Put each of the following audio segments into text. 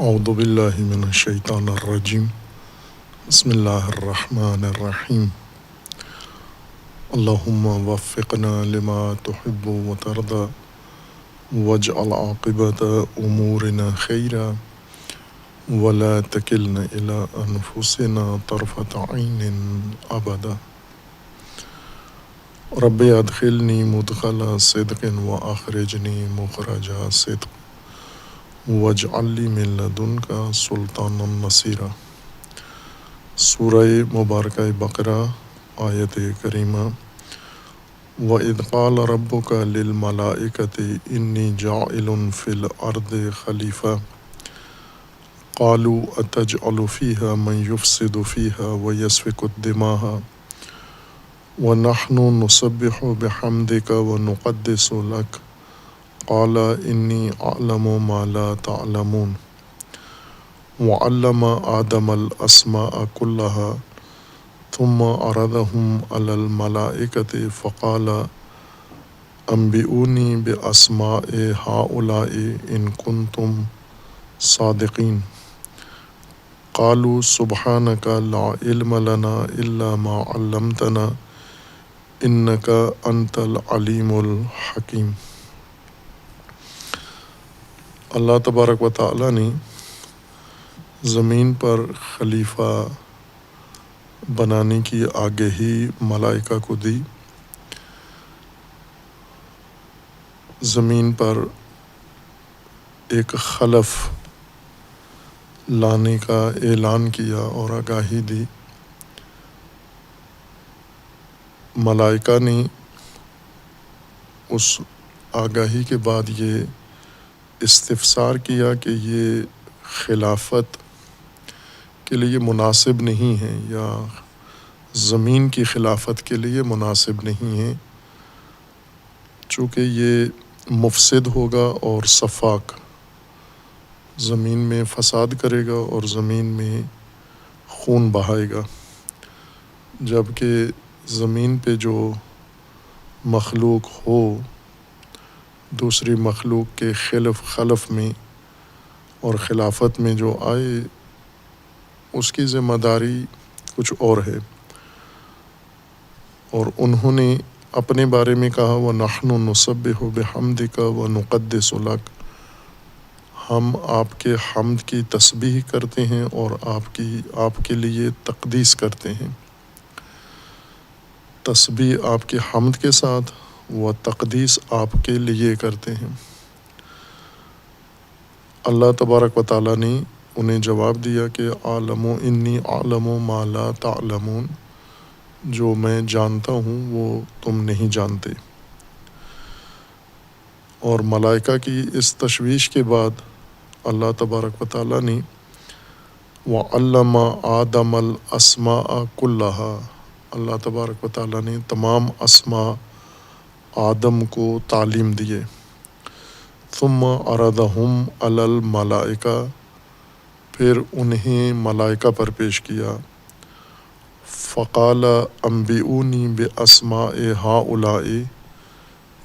اعوذ باللہ من الشیطان الرجیم بسم اللہ الرحمن الرحیم اللہم وفقنا لما تحب وترضى واجعل عاقبۃ امورنا خیرا ولا تکلنا الی انفسنا طرفۃ عین ابدا رب ادخلنی مدخل صدق واخرجنی مخرج صدق واجعل لی من لدنک سلطانا نصیرا۔ سورہ مبارکہ بقرہ آیت کریمہ۔ وَإِذْ قَالَ رَبُّكَ لِلْمَلَائِكَةِ إِنِّي جَاعِلٌ فِي الْأَرْضِ خَلِيفَةً قَالُوا أَتَجْعَلُ فِيهَا مَن يُفْسِدُ فِيهَا وَيَسْفِكُ الدِّمَاءَ وَنَحْنُ نُسَبِّحُ بِحَمْدِكَ وَنُقَدِّسُ لَكَ قَالَ إِنِّي أَعْلَمُ مَا لَا تَعْلَمُونَ وَعَلَّمَ آدَمَ الْأَسْمَاءَ كُلَّهَا ثُمَّ عَرَضَهُمْ عَلَى الْمَلَائِكَةِ فَقَالَ أَنبِئُونِي بِأَسْمَاءِ هَؤُلَاءِ إِن كُنتُمْ صَادِقِينَ قَالُوا سُبْحَانَكَ لَا عِلْمَ لَنَا إِلَّا مَا عَلَّمْتَنَا إِنَّكَ أَنْتَ الْعَلِيمُ الْحَكِيمُ۔ اللہ تبارک و تعالیٰ نے زمین پر خلیفہ بنانے کی آگہی ملائکہ کو دی۔ زمین پر ایک خلف لانے کا اعلان کیا اور آگاہی دی۔ ملائکہ نے اس آگاہی کے بعد یہ استفسار کیا کہ یہ خلافت کے لیے مناسب نہیں ہے یا زمین کی خلافت کے لیے مناسب نہیں ہے، چونکہ یہ مفسد ہوگا اور سفاک، زمین میں فساد کرے گا اور زمین میں خون بہائے گا، جبکہ زمین پہ جو مخلوق ہو دوسری مخلوق کے خلف میں اور خلافت میں جو آئے اس کی ذمہ داری کچھ اور ہے۔ اور انہوں نے اپنے بارے میں کہا وَنَحْنُ نُسَبِّحُ بِحَمْدِكَ وَنُقَدِّسُ لَكَ، ہم آپ کے حمد کی تسبیح کرتے ہیں اور آپ کے لیے تقدیس کرتے ہیں۔ تسبیح آپ کے حمد کے ساتھ و تقدیس آپ کے لیے کرتے ہیں۔ اللہ تبارک و تعالیٰ نے انہیں جواب دیا کہ عالم انی عالم ما لا تعلمون، جو میں جانتا ہوں وہ تم نہیں جانتے۔ اور ملائکہ کی اس تشویش کے بعد اللہ تبارک و تعالیٰ نے وَعَلَّمَ آدَمَ الْأَسْمَاءَ كُلَّهَا، اللہ تبارک و تعالیٰ نے تمام اسماء آدم کو تعلیم دیے۔ ثم عرضہم علی الملائکہ، پھر انہیں ملائکہ پر پیش کیا۔ فقال انبئونی باسماء ہؤلاء،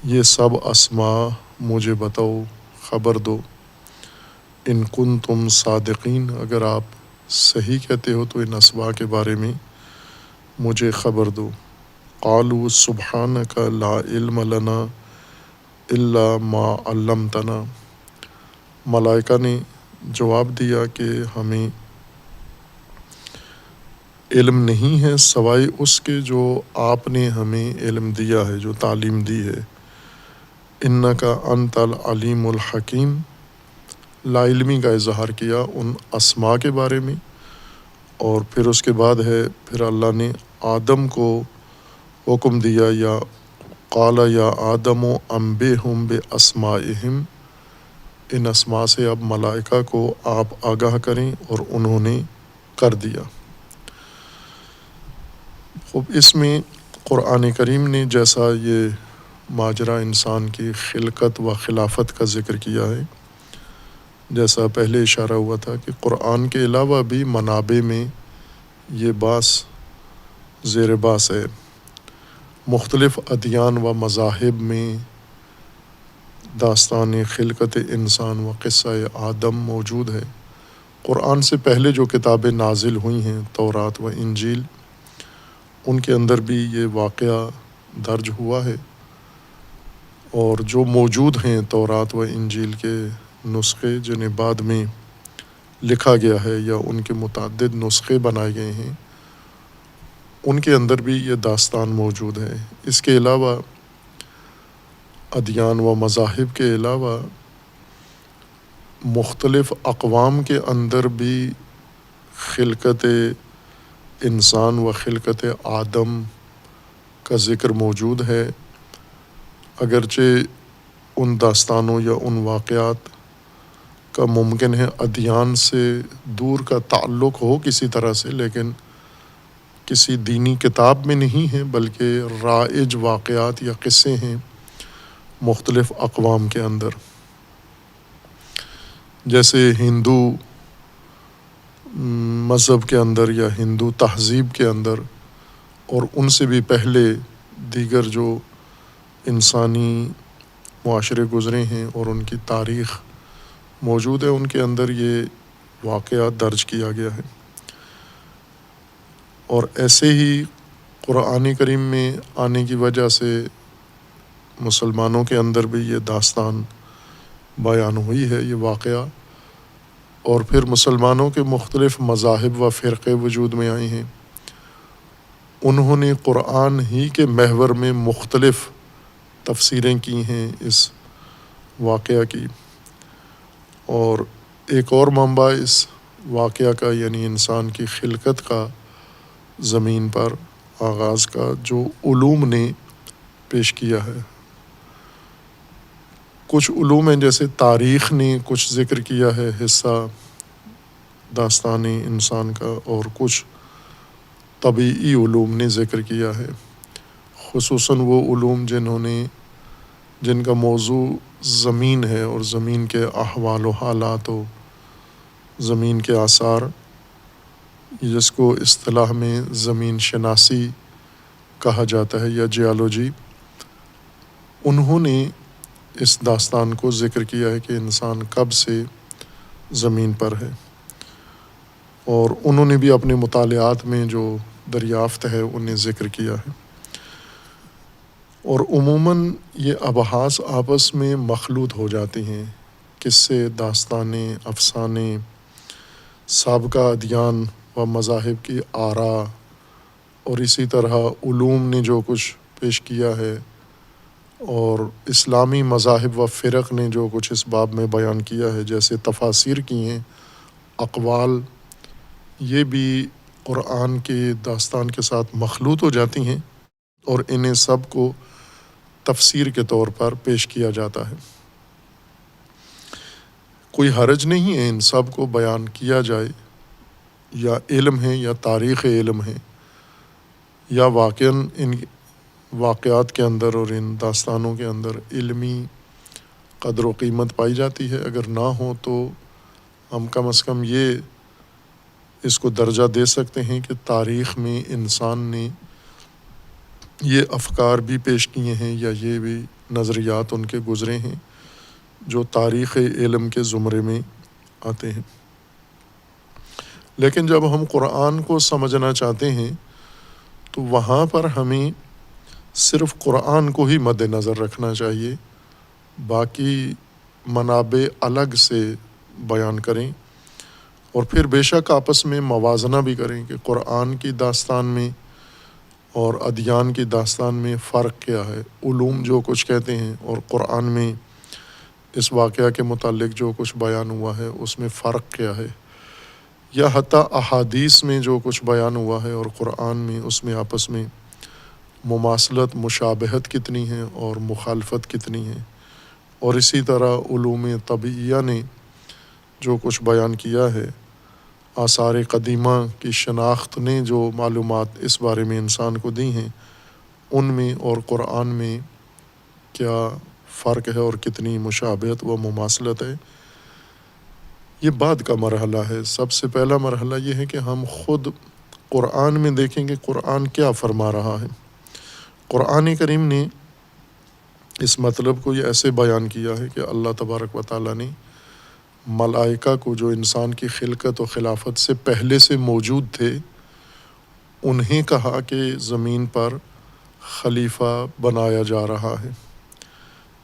یہ سب اسماء مجھے بتاؤ، خبر دو۔ ان کنتم صادقین، اگر آپ صحیح کہتے ہو تو ان اسماء کے بارے میں مجھے خبر دو۔ قالوا سبحانک لا علم لنا الا ما علمتنا، ملائکہ نے جواب دیا کہ ہمیں علم نہیں ہے سوائے اس کے جو آپ نے ہمیں علم دیا ہے، جو تعلیم دی ہے۔ انک انت العلیم الحکیم، لا علمی کا اظہار کیا ان اسماء کے بارے میں، اور پھر اس کے بعد ہے پھر اللہ نے آدم کو حکم دیا یا قال یا آدم انبئہم باسمائہم، ان اسماء سے اب ملائکہ کو آپ آگاہ کریں، اور انہوں نے کر دیا۔ اس میں قرآن کریم نے جیسا یہ ماجرا انسان کی خلقت و خلافت کا ذکر کیا ہے، جیسا پہلے اشارہ ہوا تھا کہ قرآن کے علاوہ بھی منابع میں یہ باس زیر باس ہے۔ مختلف ادیان و مذاہب میں داستان خلقت انسان و قصہ آدم موجود ہے، قرآن سے پہلے جو کتابیں نازل ہوئی ہیں تورات و انجیل، ان کے اندر بھی یہ واقعہ درج ہوا ہے، اور جو موجود ہیں تورات و انجیل کے نسخے جنہیں بعد میں لکھا گیا ہے یا ان کے متعدد نسخے بنائے گئے ہیں، ان کے اندر بھی یہ داستان موجود ہے۔ اس کے علاوہ ادیان و مذاہب کے علاوہ مختلف اقوام کے اندر بھی خلقت انسان و خلقت آدم کا ذکر موجود ہے، اگرچہ ان داستانوں یا ان واقعات کا ممکن ہے ادیان سے دور کا تعلق ہو کسی طرح سے، لیکن کسی دینی کتاب میں نہیں ہے، بلکہ رائج واقعات یا قصے ہیں مختلف اقوام کے اندر۔ جیسے ہندو مذہب کے اندر یا ہندو تہذیب کے اندر، اور ان سے بھی پہلے دیگر جو انسانی معاشرے گزرے ہیں اور ان کی تاریخ موجود ہے، ان کے اندر یہ واقعہ درج کیا گیا ہے۔ اور ایسے ہی قرآن کریم میں آنے کی وجہ سے مسلمانوں کے اندر بھی یہ داستان بیان ہوئی ہے، یہ واقعہ، اور پھر مسلمانوں کے مختلف مذاہب و فرقے وجود میں آئے ہیں۔ انہوں نے قرآن ہی کے محور میں مختلف تفسیریں کی ہیں اس واقعہ کی، اور ایک اور منبع اس واقعہ کا یعنی انسان کی خلقت کا زمین پر آغاز کا جو علوم نے پیش کیا ہے۔ کچھ علوم ہیں جیسے تاریخ نے کچھ ذکر کیا ہے حصہ داستان انسان کا، اور کچھ طبعی علوم نے ذکر کیا ہے، خصوصاً وہ علوم جن کا موضوع زمین ہے اور زمین کے احوال و حالات و زمین کے آثار، جس کو اصطلاح میں زمین شناسی کہا جاتا ہے یا جیالوجی، انہوں نے اس داستان کو ذکر کیا ہے کہ انسان کب سے زمین پر ہے، اور انہوں نے بھی اپنے مطالعات میں جو دریافت ہے انہیں ذکر کیا ہے۔ اور عموماً یہ ابحاث آپس میں مخلوط ہو جاتی ہیں، قصے، داستانیں، افسانے، سابقہ ادیان و مذاہب کی آراء، اور اسی طرح علوم نے جو کچھ پیش کیا ہے، اور اسلامی مذاہب و فرق نے جو کچھ اس باب میں بیان کیا ہے، جیسے تفاسیر کی ہیں، اقوال، یہ بھی قرآن کے داستان کے ساتھ مخلوط ہو جاتی ہیں، اور انہیں سب کو تفسیر کے طور پر پیش کیا جاتا ہے۔ کوئی حرج نہیں ہے ان سب کو بیان کیا جائے، یا علم ہے یا تاریخ علم ہے، یا واقعاً ان واقعات کے اندر اور ان داستانوں کے اندر علمی قدر و قیمت پائی جاتی ہے۔ اگر نہ ہو تو ہم کم از کم یہ اس کو درجہ دے سکتے ہیں کہ تاریخ میں انسان نے یہ افکار بھی پیش کیے ہیں یا یہ بھی نظریات ان کے گزرے ہیں جو تاریخ علم کے زمرے میں آتے ہیں۔ لیکن جب ہم قرآن کو سمجھنا چاہتے ہیں تو وہاں پر ہمیں صرف قرآن کو ہی مد نظر رکھنا چاہیے، باقی منابع الگ سے بیان کریں، اور پھر بے شک آپس میں موازنہ بھی کریں کہ قرآن کی داستان میں اور ادیان کی داستان میں فرق کیا ہے، علوم جو کچھ کہتے ہیں اور قرآن میں اس واقعہ کے متعلق جو کچھ بیان ہوا ہے اس میں فرق کیا ہے، یا حتیٰ احادیث میں جو کچھ بیان ہوا ہے اور قرآن میں، اس میں آپس میں مماثلت، مشابہت کتنی ہے اور مخالفت کتنی ہے۔ اور اسی طرح علوم طبعیہ نے جو کچھ بیان کیا ہے، آثار قدیمہ کی شناخت نے جو معلومات اس بارے میں انسان کو دی ہیں، ان میں اور قرآن میں کیا فرق ہے اور کتنی مشابہت و مماثلت ہے، یہ بعد کا مرحلہ ہے۔ سب سے پہلا مرحلہ یہ ہے کہ ہم خود قرآن میں دیکھیں کہ قرآن کیا فرما رہا ہے۔ قرآن کریم نے اس مطلب کو یہ ایسے بیان کیا ہے کہ اللہ تبارک و تعالیٰ نے ملائکہ کو جو انسان کی خلقت و خلافت سے پہلے سے موجود تھے انہیں کہا کہ زمین پر خلیفہ بنایا جا رہا ہے،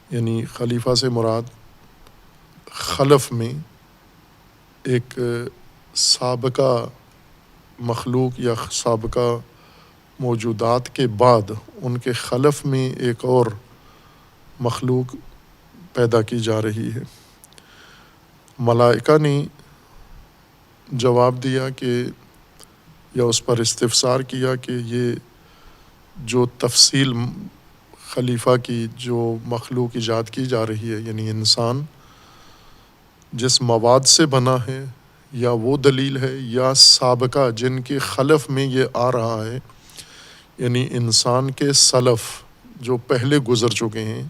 یعنی خلیفہ سے مراد خلف میں ایک سابقہ مخلوق یا سابقہ موجودات کے بعد ان کے خلف میں ایک اور مخلوق پیدا کی جا رہی ہے۔ ملائکہ نے جواب دیا کہ یا اس پر استفسار کیا کہ یہ جو تفصیل خلیفہ کی جو مخلوق ایجاد کی جا رہی ہے، یعنی انسان جس مواد سے بنا ہے، یا وہ دلیل ہے یا سابقہ جن کے خلف میں یہ آ رہا ہے، یعنی انسان کے سلف جو پہلے گزر چکے ہیں،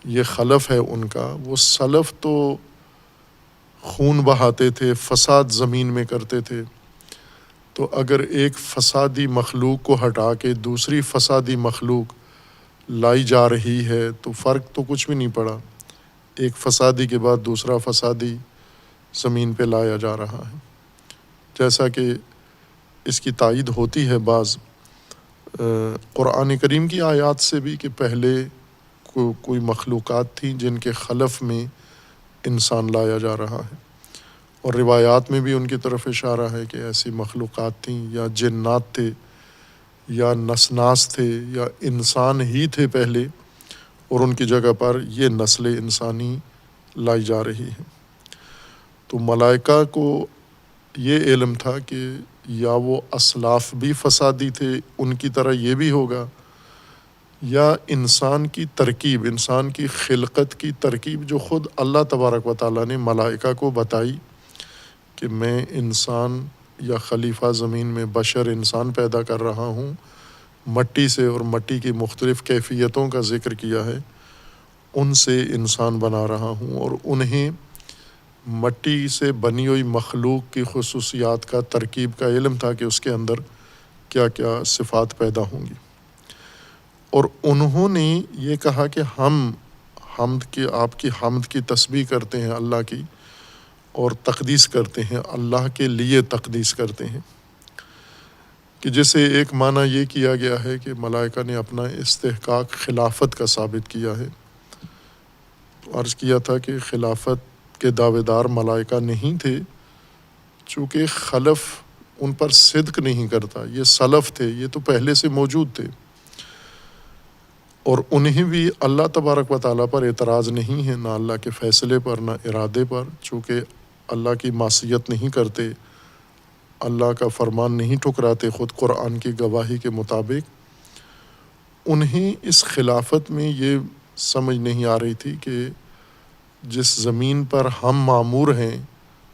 یہ خلف ہے ان کا۔ وہ سلف تو خون بہاتے تھے، فساد زمین میں کرتے تھے، تو اگر ایک فسادی مخلوق کو ہٹا کے دوسری فسادی مخلوق لائی جا رہی ہے تو فرق تو کچھ بھی نہیں پڑا، ایک فسادی کے بعد دوسرا فسادی زمین پہ لایا جا رہا ہے۔ جیسا کہ اس کی تائید ہوتی ہے بعض قرآن کریم کی آیات سے بھی کہ پہلے کوئی مخلوقات تھیں جن کے خلف میں انسان لایا جا رہا ہے، اور روایات میں بھی ان کی طرف اشارہ ہے کہ ایسی مخلوقات تھیں، یا جنات تھے، یا نسناس تھے، یا انسان ہی تھے پہلے، اور ان کی جگہ پر یہ نسل انسانی لائی جا رہی ہے۔ تو ملائکہ کو یہ علم تھا کہ یا وہ اسلاف بھی فسادی تھے، ان کی طرح یہ بھی ہوگا، یا انسان کی ترکیب، انسان کی خلقت کی ترکیب جو خود اللہ تبارک و تعالیٰ نے ملائکہ کو بتائی کہ میں انسان یا خلیفہ زمین میں بشر انسان پیدا کر رہا ہوں مٹی سے، اور مٹی کی مختلف کیفیتوں کا ذکر کیا ہے، ان سے انسان بنا رہا ہوں، اور انہیں مٹی سے بنی ہوئی مخلوق کی خصوصیات کا، ترکیب کا علم تھا کہ اس کے اندر کیا کیا صفات پیدا ہوں گی۔ اور انہوں نے یہ کہا کہ ہم آپ کی حمد کی تسبیح کرتے ہیں اللہ کی، اور تقدیس کرتے ہیں، اللہ کے لیے تقدیس کرتے ہیں، کہ جسے ایک معنی یہ کیا گیا ہے کہ ملائکہ نے اپنا استحقاق خلافت کا ثابت کیا ہے۔ عرض کیا تھا کہ خلافت کے دعوے دار ملائکہ نہیں تھے، چونکہ خلف ان پر صدق نہیں کرتا، یہ سلف تھے، یہ تو پہلے سے موجود تھے، اور انہیں بھی اللہ تبارک و تعالیٰ پر اعتراض نہیں ہے، نہ اللہ کے فیصلے پر، نہ ارادے پر، چونکہ اللہ کی معصیت نہیں کرتے، اللہ کا فرمان نہیں ٹھکراتے، خود قرآن کی گواہی کے مطابق۔ انہیں اس خلافت میں یہ سمجھ نہیں آ رہی تھی کہ جس زمین پر ہم مامور ہیں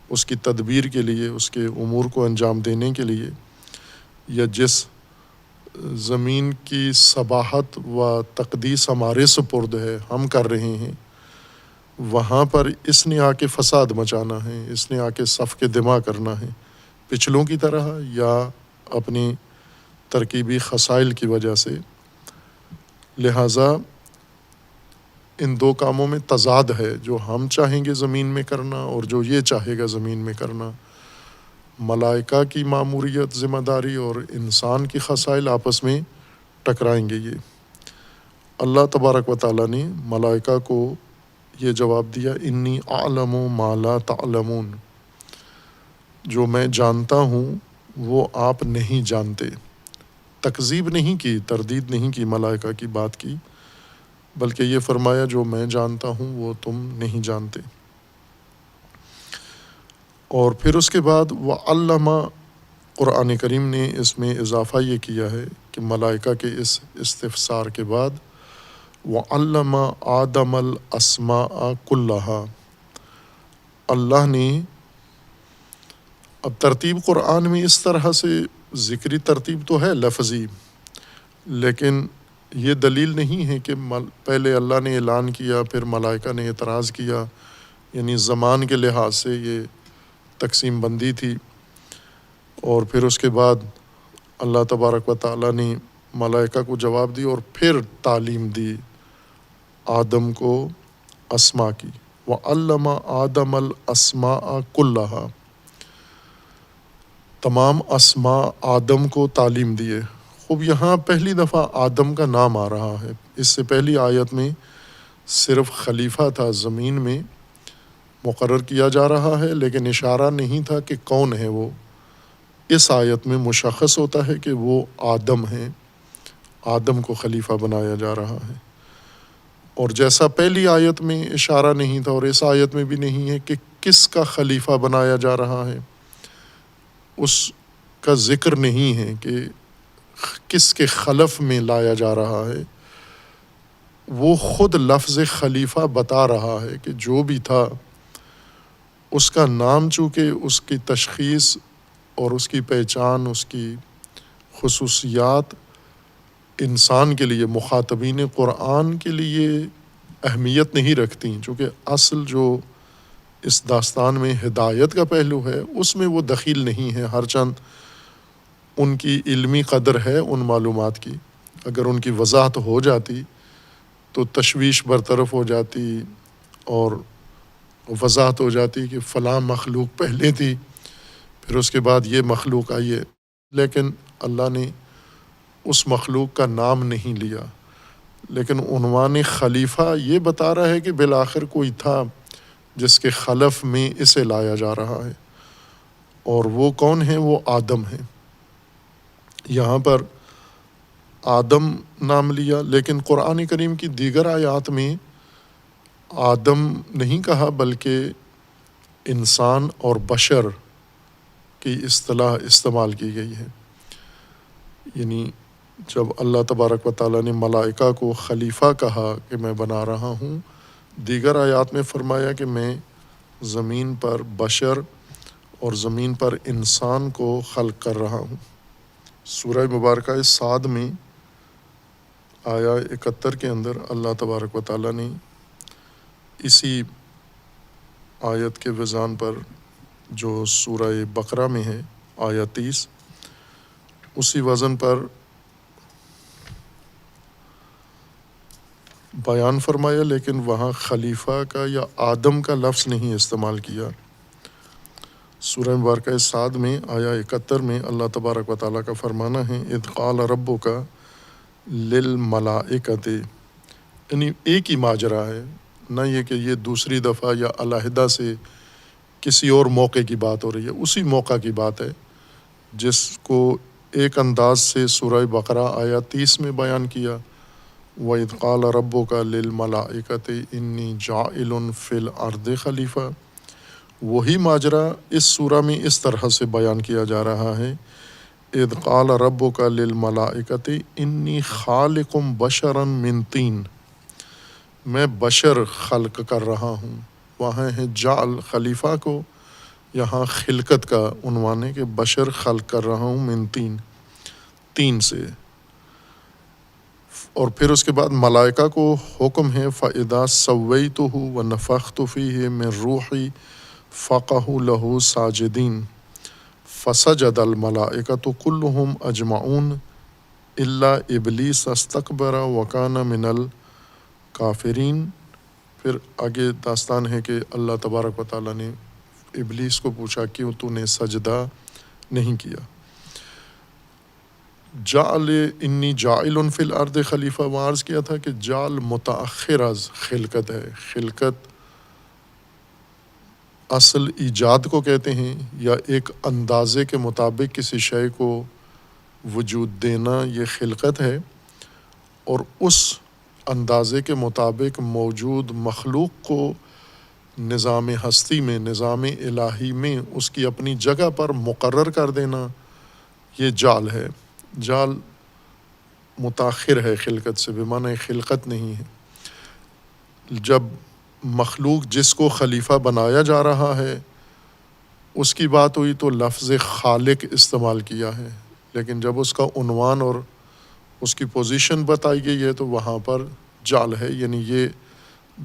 اس کی تدبیر کے لیے، اس کے امور کو انجام دینے کے لیے، یا جس زمین کی صباحت و تقدیس ہمارے سپرد ہے، ہم کر رہے ہیں، وہاں پر اس نے آ کے فساد مچانا ہے، اس نے آ کے صف کے دماغ کرنا ہے پچھلوں کی طرح، یا اپنی ترکیبی خسائل کی وجہ سے۔ لہٰذا ان دو کاموں میں تضاد ہے، جو ہم چاہیں گے زمین میں کرنا اور جو یہ چاہے گا زمین میں کرنا۔ ملائکہ کی ماموریت، ذمہ داری، اور انسان کی خسائل آپس میں ٹکرائیں گے۔ یہ اللہ تبارک و تعالیٰ نے ملائکہ کو یہ جواب دیا، انی اعلم ما لا تعلمون، جو میں جانتا ہوں وہ آپ نہیں جانتے۔ تکذیب نہیں کی، تردید نہیں کی ملائکہ کی بات کی، بلکہ یہ فرمایا جو میں جانتا ہوں وہ تم نہیں جانتے۔ اور پھر اس کے بعد وَعَلَّمَ، قرآن کریم نے اس میں اضافہ یہ کیا ہے کہ ملائکہ کے اس استفسار کے بعد وَعَلَّمَ آدَمَ الْأَسْمَاءَ كُلَّهَا، اللہ نے اب ترتیب قرآن میں اس طرح سے ذکری ترتیب تو ہے لفظی، لیکن یہ دلیل نہیں ہے کہ پہلے اللہ نے اعلان کیا پھر ملائکہ نے اعتراض کیا، یعنی زمان کے لحاظ سے یہ تقسیم بندی تھی، اور پھر اس کے بعد اللہ تبارک و تعالیٰ نے ملائکہ کو جواب دی اور پھر تعلیم دی آدم کو اسما کی۔ وعلم آدم الاسماء کلہا، تمام اسماء آدم کو تعلیم دیے۔ خوب یہاں پہلی دفعہ آدم کا نام آ رہا ہے، اس سے پہلی آیت میں صرف خلیفہ تھا زمین میں مقرر کیا جا رہا ہے، لیکن اشارہ نہیں تھا کہ کون ہے وہ۔ اس آیت میں مشخص ہوتا ہے کہ وہ آدم ہیں، آدم کو خلیفہ بنایا جا رہا ہے۔ اور جیسا پہلی آیت میں اشارہ نہیں تھا اور اس آیت میں بھی نہیں ہے کہ کس کا خلیفہ بنایا جا رہا ہے، اس کا ذکر نہیں ہے کہ کس کے خلف میں لایا جا رہا ہے، وہ خود لفظ خلیفہ بتا رہا ہے کہ جو بھی تھا اس کا نام، چونکہ اس کی تشخیص اور اس کی پہچان، اس کی خصوصیات انسان کے لیے، مخاطبین قرآن کے لیے اہمیت نہیں رکھتی، چونکہ اصل جو اس داستان میں ہدایت کا پہلو ہے اس میں وہ دخیل نہیں ہے، ہر چند ان کی علمی قدر ہے ان معلومات کی، اگر ان کی وضاحت ہو جاتی تو تشویش برطرف ہو جاتی اور وضاحت ہو جاتی کہ فلاں مخلوق پہلے تھی پھر اس کے بعد یہ مخلوق آئی ہے، لیکن اللہ نے اس مخلوق کا نام نہیں لیا، لیکن عنوان خلیفہ یہ بتا رہا ہے کہ بالآخر کوئی تھا جس کے خلف میں اسے لایا جا رہا ہے، اور وہ کون ہے؟ وہ آدم ہے۔ یہاں پر آدم نام لیا، لیکن قرآن کریم کی دیگر آیات میں آدم نہیں کہا بلکہ انسان اور بشر کی اصطلاح استعمال کی گئی ہے۔ یعنی جب اللہ تبارک و تعالیٰ نے ملائکہ کو خلیفہ کہا کہ میں بنا رہا ہوں، دیگر آیات میں فرمایا کہ میں زمین پر بشر اور زمین پر انسان کو خلق کر رہا ہوں۔ سورہ مبارکہ صاد میں آیا 71 کے اندر اللہ تبارک و تعالیٰ نے اسی آیت کے وزان پر جو سورہ بقرہ میں ہے آیا 30، اسی وزن پر بیان فرمایا، لیکن وہاں خلیفہ کا یا آدم کا لفظ نہیں استعمال کیا۔ سورہ مبارکہ صاد میں آیا 71 میں اللہ تبارک و تعالیٰ کا فرمانا ہے اذ قال ربک للملائکۃ، یعنی ایک ہی ماجرا ہے، نہ یہ کہ یہ دوسری دفعہ یا علیحدہ سے کسی اور موقع کی بات ہو رہی ہے، اسی موقع کی بات ہے جس کو ایک انداز سے سورہ بقرہ آیا 30 میں بیان کیا، وَإِذْ قَالَ رَبُّكَ لِلْمَلَائِكَةِ إِنِّي جَاعِلٌ فِي الْأَرْضِ خلیفہ، وہی ماجرا اس سورہ میں اس طرح سے بیان کیا جا رہا ہے اذ قال ربک للملائکۃ انی خالق بشرا من طین، میں بشر خلق کر رہا ہوں، وہاں ہے جعل خلیفہ کو، یہاں خلقت کا عنوان ہے کہ بشر خلق کر رہا ہوں من طین، تین سے۔ اور پھر اس کے بعد ملائکہ کو حکم ہے فَإِذَا سَوَّيْتُهُ وَنَفَخْتُ فِيهِ مِن رُوحِي فَقَعُوا لَهُ سَاجِدِينَ فَسَجَدَ الْمَلَائِكَةُ كُلُّهُمْ أَجْمَعُونَ إِلَّا إِبْلِيسَ اسْتَكْبَرَ وَكَانَ مِنَ الْكَافِرِينَ۔ پھر آگے داستان ہے کہ اللہ تبارک و تعالیٰ نے ابلیس کو پوچھا کیوں تو نے سجدہ نہیں کیا۔ جعل انی جاعل فی الارض خلیفہ، وہ عرض کیا تھا کہ جعل متأخر از خلقت ہے، خلقت اصل ایجاد کو کہتے ہیں یا ایک اندازے کے مطابق کسی شے کو وجود دینا، یہ خلقت ہے، اور اس اندازے کے مطابق موجود مخلوق کو نظام ہستی میں، نظام الہی میں اس کی اپنی جگہ پر مقرر کر دینا، یہ جعل ہے۔ جعل متاخر ہے خلقت سے، بمعنی خلقت نہیں ہے۔ جب مخلوق جس کو خلیفہ بنایا جا رہا ہے اس کی بات ہوئی تو لفظ خالق استعمال کیا ہے، لیکن جب اس کا عنوان اور اس کی پوزیشن بتائی گئی ہے تو وہاں پر جعل ہے، یعنی یہ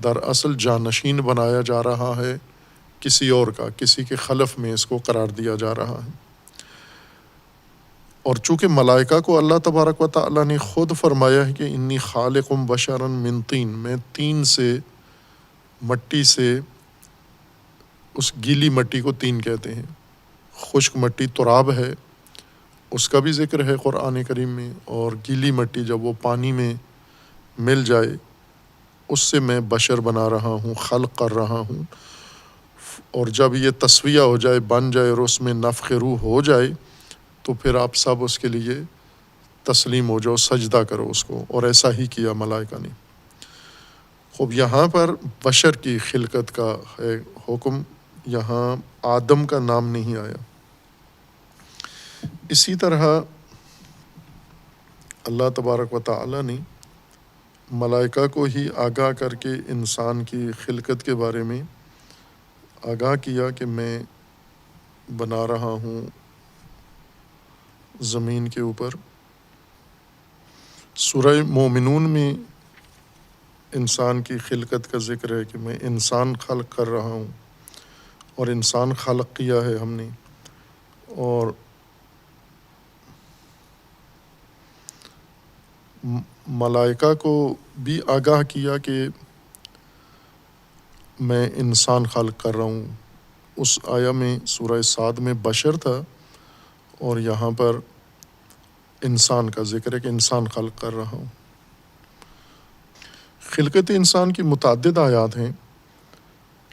دراصل جانشین بنایا جا رہا ہے کسی اور کا، کسی کے خلف میں اس کو قرار دیا جا رہا ہے۔ اور چونکہ ملائکہ کو اللہ تبارک و تعالیٰ نے خود فرمایا ہے کہ انی خالق بشرا من طین، میں طین سے، مٹی سے اس گیلی مٹی کو طین کہتے ہیں، خشک مٹی تراب ہے، اس کا بھی ذکر ہے قرآن کریم میں، اور گیلی مٹی جب وہ پانی میں مل جائے اس سے میں بشر بنا رہا ہوں، خلق کر رہا ہوں، اور جب یہ تسویہ ہو جائے، بن جائے اور اس میں نفخ روح ہو جائے تو پھر آپ سب اس کے لیے تسلیم ہو جاؤ، سجدہ کرو اس کو، اور ایسا ہی کیا ملائکہ نے۔ خوب یہاں پر بشر کی خلقت کا ہے حکم، یہاں آدم کا نام نہیں آیا۔ اسی طرح اللہ تبارک و تعالی نے ملائکہ کو ہی آگاہ کر کے انسان کی خلقت کے بارے میں آگاہ کیا کہ میں بنا رہا ہوں زمین کے اوپر۔ سورہ مومنون میں انسان کی خلقت کا ذکر ہے کہ میں انسان خلق کر رہا ہوں، اور انسان خلق کیا ہے ہم نے، اور ملائکہ کو بھی آگاہ کیا کہ میں انسان خلق کر رہا ہوں۔ اس آیا میں سورہ صاد میں بشر تھا، اور یہاں پر انسان کا ذکر ہے کہ انسان خلق کر رہا ہوں۔ خلقت انسان کی متعدد آیات ہیں،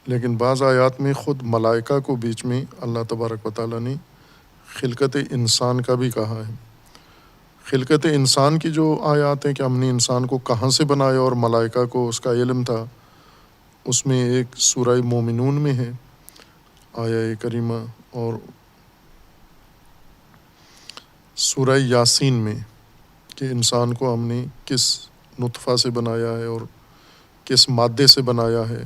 لیکن بعض آیات میں خود ملائکہ کو بیچ میں اللہ تبارک و تعالیٰ نے خلقت انسان کا بھی کہا ہے۔ خلقت انسان کی جو آیات ہیں کہ ہم نے انسان کو کہاں سے بنایا اور ملائکہ کو اس کا علم تھا، اس میں ایک سورہ مومنون میں ہے آیہ کریمہ، اور سورہ یاسین میں کہ انسان کو ہم نے کس نطفہ سے بنایا ہے اور کس مادے سے بنایا ہے،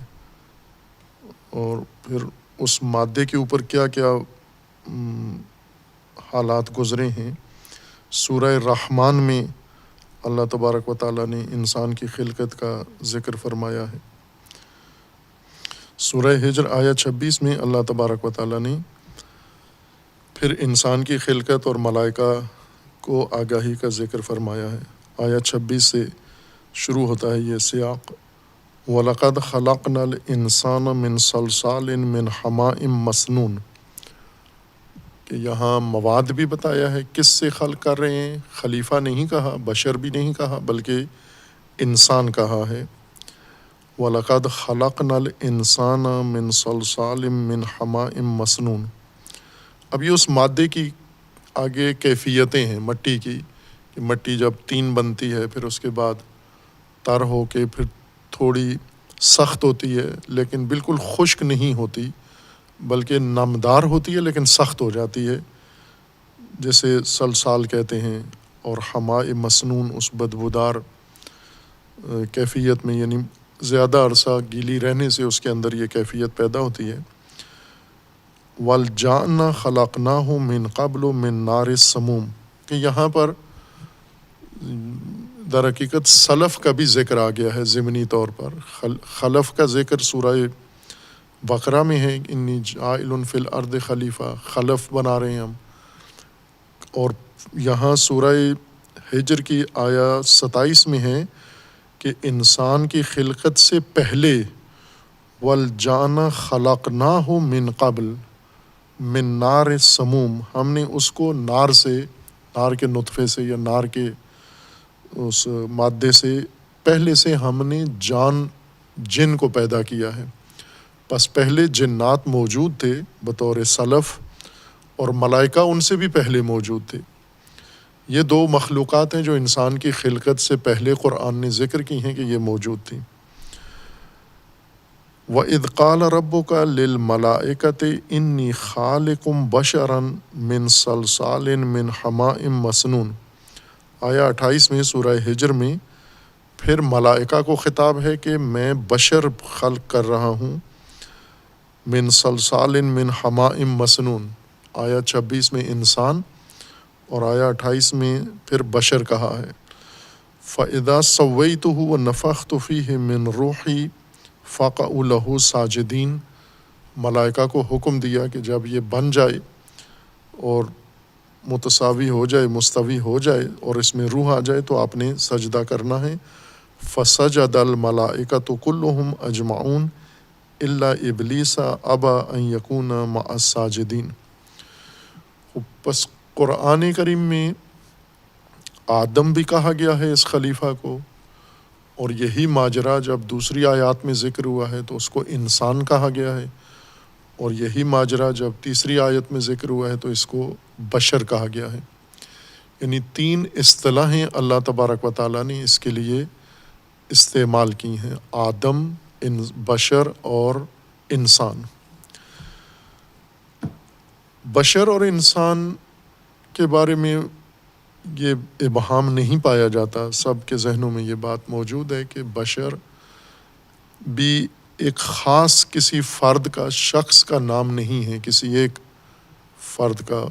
اور پھر اس مادے کے اوپر کیا کیا حالات گزرے ہیں۔ سورہ رحمان میں اللہ تبارک و تعالیٰ نے انسان کی خلقت کا ذکر فرمایا ہے۔ سورہ ہجر آیہ 26 میں اللہ تبارک و تعالیٰ نے پھر انسان کی خلقت اور ملائکہ کو آگاہی کا ذکر فرمایا ہے۔ آیہ 26 سے شروع ہوتا ہے یہ سیاق، وَلَقَدْ خَلَقْنَا الْإِنسَانَ مِنْ صَلْصَالٍ مِنْ حَمَاءٍ مَسْنُونٍ، کہ یہاں مواد بھی بتایا ہے کس سے خلق کر رہے ہیں، خلیفہ نہیں کہا، بشر بھی نہیں کہا، بلکہ انسان کہا ہے۔ وَلَقَدْ خَلَقْنَا الْإِنسَانَ مِنْ صَلْصَالٍ مِنْ حَمَاءٍ مَسْنُونٍ۔ اب یہ اس مادے کی آگے کیفیتیں ہیں مٹی کی، کہ مٹی جب طین بنتی ہے پھر اس کے بعد تر ہو کے پھر تھوڑی سخت ہوتی ہے، لیکن بالکل خشک نہیں ہوتی بلکہ نمدار ہوتی ہے لیکن سخت ہو جاتی ہے، جسے سلسال کہتے ہیں، اور حماء مسنون اس بدبودار کیفیت میں، یعنی زیادہ عرصہ گیلی رہنے سے اس کے اندر یہ کیفیت پیدا ہوتی ہے۔ وَالْجَانَّ خَلَقْنَاهُ مِنْ قَبْلُ مِنْ نَارِ السَّمُومِ، کہ یہاں پر در حقیقت سلف کا بھی ذکر آ گیا ہے ضمنی طور پر۔ خلف کا ذکر سورہ بقرہ میں ہے، انی جاعل فی الارض خلیفہ، خلف بنا رہے ہیں ہم، اور یہاں سورہ ہجر کی آیہ 27 میں ہے کہ انسان کی خلقت سے پہلے وَالْجَانَ خَلَقْنَاهُ مِنْ قَبْلُ مِنْ نَارِ السَّمُومِ، ہم نے اس کو نار سے، نار کے نطفے سے یا نار کے اس مادے سے پہلے سے ہم نے جن کو پیدا کیا ہے۔ پس پہلے جنات موجود تھے بطور سلف، اور ملائکہ ان سے بھی پہلے موجود تھے۔ یہ دو مخلوقات ہیں جو انسان کی خلقت سے پہلے قرآن نے ذکر کی ہیں کہ یہ موجود تھیں۔ وَإِذْ قَالَ رَبُّكَ لِلْمَلَائِكَةِ إِنِّي خَالِقٌ بَشَرًا مِنْ صَلْصَالٍ مِنْ حَمَاءٍ مَسْنُونٍ، آیہ 28 میں سورہ ہجر میں پھر ملائکہ کو خطاب ہے کہ میں بشر خلق کر رہا ہوں، من صلصال من حماء مسنون، آیہ 26 میں انسان اور آیہ 28 میں پھر بشر کہا ہے۔ فَإِذَا سَوَّيْتُهُ وَنَفَخْتُ فِيهِ مِنْ رُوحِي فَقَعُوا لَهُ سَاجِدِينَ، ملائکہ کو حکم دیا کہ جب یہ بن جائے اور متساوی ہو جائے، مستوی ہو جائے اور اس میں روح آ جائے تو آپ نے سجدہ کرنا ہے۔ فَسَجَدَ الْمَلَائِكَةُ كُلُّهُمْ أَجْمَعُونَ، الا ابلیس ابا ان یکون مع الساجدین۔ بس قرآن کریم میں آدم بھی کہا گیا ہے اس خلیفہ کو، اور یہی ماجرا جب دوسری آیات میں ذکر ہوا ہے تو اس کو انسان کہا گیا ہے، اور یہی ماجرا جب تیسری آیت میں ذکر ہوا ہے تو اس کو بشر کہا گیا ہے۔ یعنی 3 اصطلاحیں اللہ تبارک و تعالیٰ نے اس کے لیے استعمال کی ہیں، آدم، بشر اور انسان۔ بشر اور انسان کے بارے میں یہ ابہام نہیں پایا جاتا، سب کے ذہنوں میں یہ بات موجود ہے کہ بشر بھی ایک خاص کسی فرد کا، شخص کا نام نہیں ہے، کسی ایک فرد کا،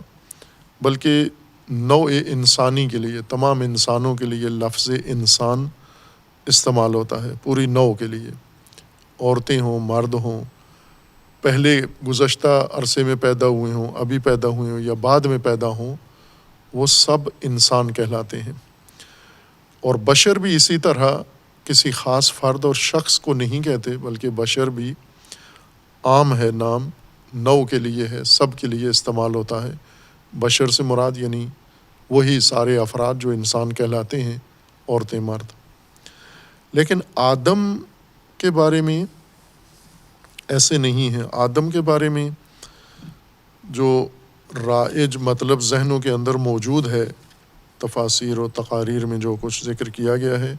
بلکہ نوع انسانی کے لیے، تمام انسانوں کے لیے لفظ انسان استعمال ہوتا ہے، پوری نوع کے لیے، عورتیں ہوں، مرد ہوں، پہلے گزشتہ عرصے میں پیدا ہوئے ہوں، ابھی پیدا ہوئے ہوں یا بعد میں پیدا ہوں، وہ سب انسان کہلاتے ہیں۔ اور بشر بھی اسی طرح کسی خاص فرد اور شخص کو نہیں کہتے، بلکہ بشر بھی عام ہے، نام نوع کے لیے ہے، سب کے لیے استعمال ہوتا ہے۔ بشر سے مراد یعنی وہی سارے افراد جو انسان کہلاتے ہیں، عورتیں، مرد۔ لیکن آدم کے بارے میں ایسے نہیں ہے۔ آدم کے بارے میں جو رائج مطلب ذہنوں کے اندر موجود ہے، تفاسیر و تقاریر میں جو کچھ ذکر کیا گیا ہے،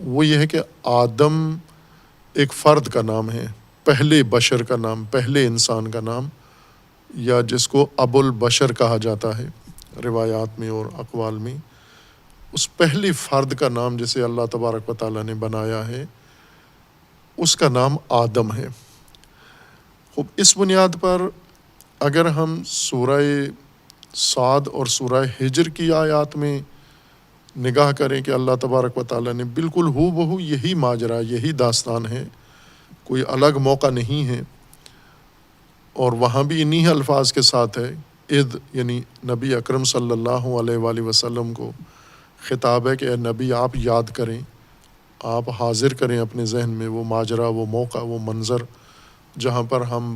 وہ یہ ہے کہ آدم ایک فرد کا نام ہے، پہلے بشر کا نام، پہلے انسان کا نام، یا جس کو ابو البشر کہا جاتا ہے روایات میں اور اقوال میں، اس پہلے فرد کا نام جسے اللہ تبارک و تعالیٰ نے بنایا ہے، اس کا نام آدم ہے۔ خوب، اس بنیاد پر اگر ہم سورہ صاد اور سورہ ہجر کی آیات میں نگاہ کریں کہ اللہ تبارک و تعالیٰ نے بالکل ہو بہو یہی ماجرا، یہی داستان ہے، کوئی الگ موقع نہیں ہے، اور وہاں بھی انہی الفاظ کے ساتھ ہے، اذ یعنی نبی اکرم صلی اللہ علیہ وآلہ وسلم کو خطاب ہے کہ اے نبی، آپ یاد کریں، آپ حاضر کریں اپنے ذہن میں وہ ماجرا، وہ موقع، وہ منظر جہاں پر ہم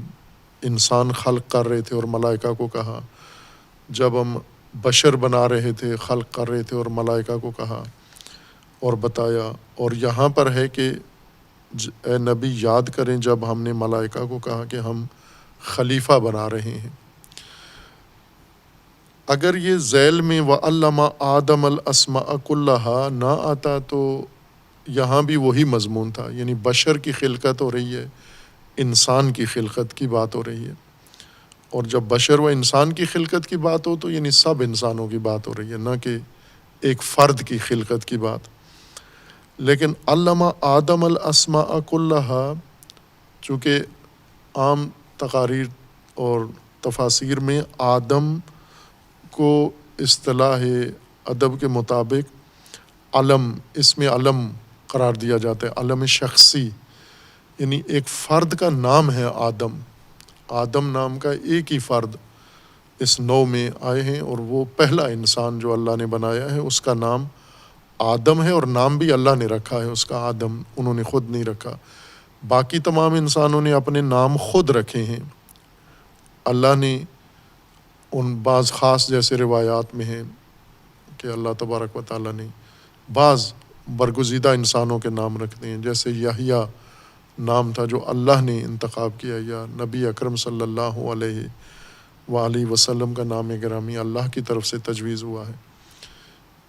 انسان خلق کر رہے تھے اور ملائکہ کو کہا، جب ہم بشر بنا رہے تھے، خلق کر رہے تھے اور ملائکہ کو کہا اور بتایا، اور یہاں پر ہے کہ اے نبی یاد کریں جب ہم نے ملائکہ کو کہا کہ ہم خلیفہ بنا رہے ہیں۔ اگر یہ ذیل میں وَعَلَّمَ آدَمَ الْأَسْمَاءَ كُلَّهَا نہ آتا تو یہاں بھی وہی مضمون تھا، یعنی بشر کی خلقت ہو رہی ہے، انسان کی خلقت کی بات ہو رہی ہے، اور جب بشر و انسان کی خلقت کی بات ہو تو یعنی سب انسانوں کی بات ہو رہی ہے، نہ کہ ایک فرد کی خلقت کی بات۔ لیکن علّمَ آدم الاسماء كلها، چونکہ عام تقاریر اور تفاسیر میں آدم کو اصطلاح ادب کے مطابق علم، اسم علم قرار دیا جاتا ہے، علم شخصی، یعنی ایک فرد کا نام ہے آدم۔ آدم نام کا ایک ہی فرد اس نوع میں آئے ہیں، اور وہ پہلا انسان جو اللہ نے بنایا ہے اس کا نام آدم ہے، اور نام بھی اللہ نے رکھا ہے اس کا آدم، انہوں نے خود نہیں رکھا۔ باقی تمام انسانوں نے اپنے نام خود رکھے ہیں، اللہ نے ان بعض خاص جیسے روایات میں ہے کہ اللہ تبارک و تعالیٰ نے بعض برگزیدہ انسانوں کے نام رکھتے ہیں، جیسے یحییٰ نام تھا جو اللہ نے انتخاب کیا، یا نبی اکرم صلی اللہ علیہ وآلہ وسلم کا نام گرامی اللہ کی طرف سے تجویز ہوا ہے۔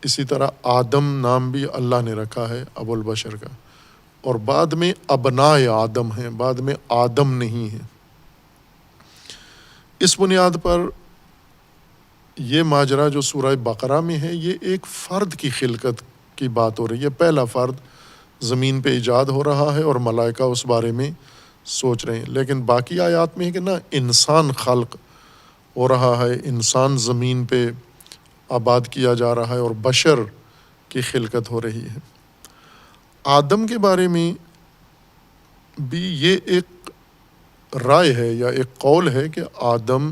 اسی طرح آدم نام بھی اللہ نے رکھا ہے ابو البشر کا، اور بعد میں ابناء آدم ہیں، بعد میں آدم نہیں ہے۔ اس بنیاد پر یہ ماجرا جو سورہ بقرہ میں ہے، یہ ایک فرد کی خلقت کی بات ہو رہی ہے، پہلا فرد زمین پہ ایجاد ہو رہا ہے اور ملائکہ اس بارے میں سوچ رہے ہیں۔ لیکن باقی آیات میں ہے کہ نہ، انسان خلق ہو رہا ہے، انسان زمین پہ آباد کیا جا رہا ہے اور بشر کی خلقت ہو رہی ہے۔ آدم کے بارے میں بھی یہ ایک رائے ہے یا ایک قول ہے کہ آدم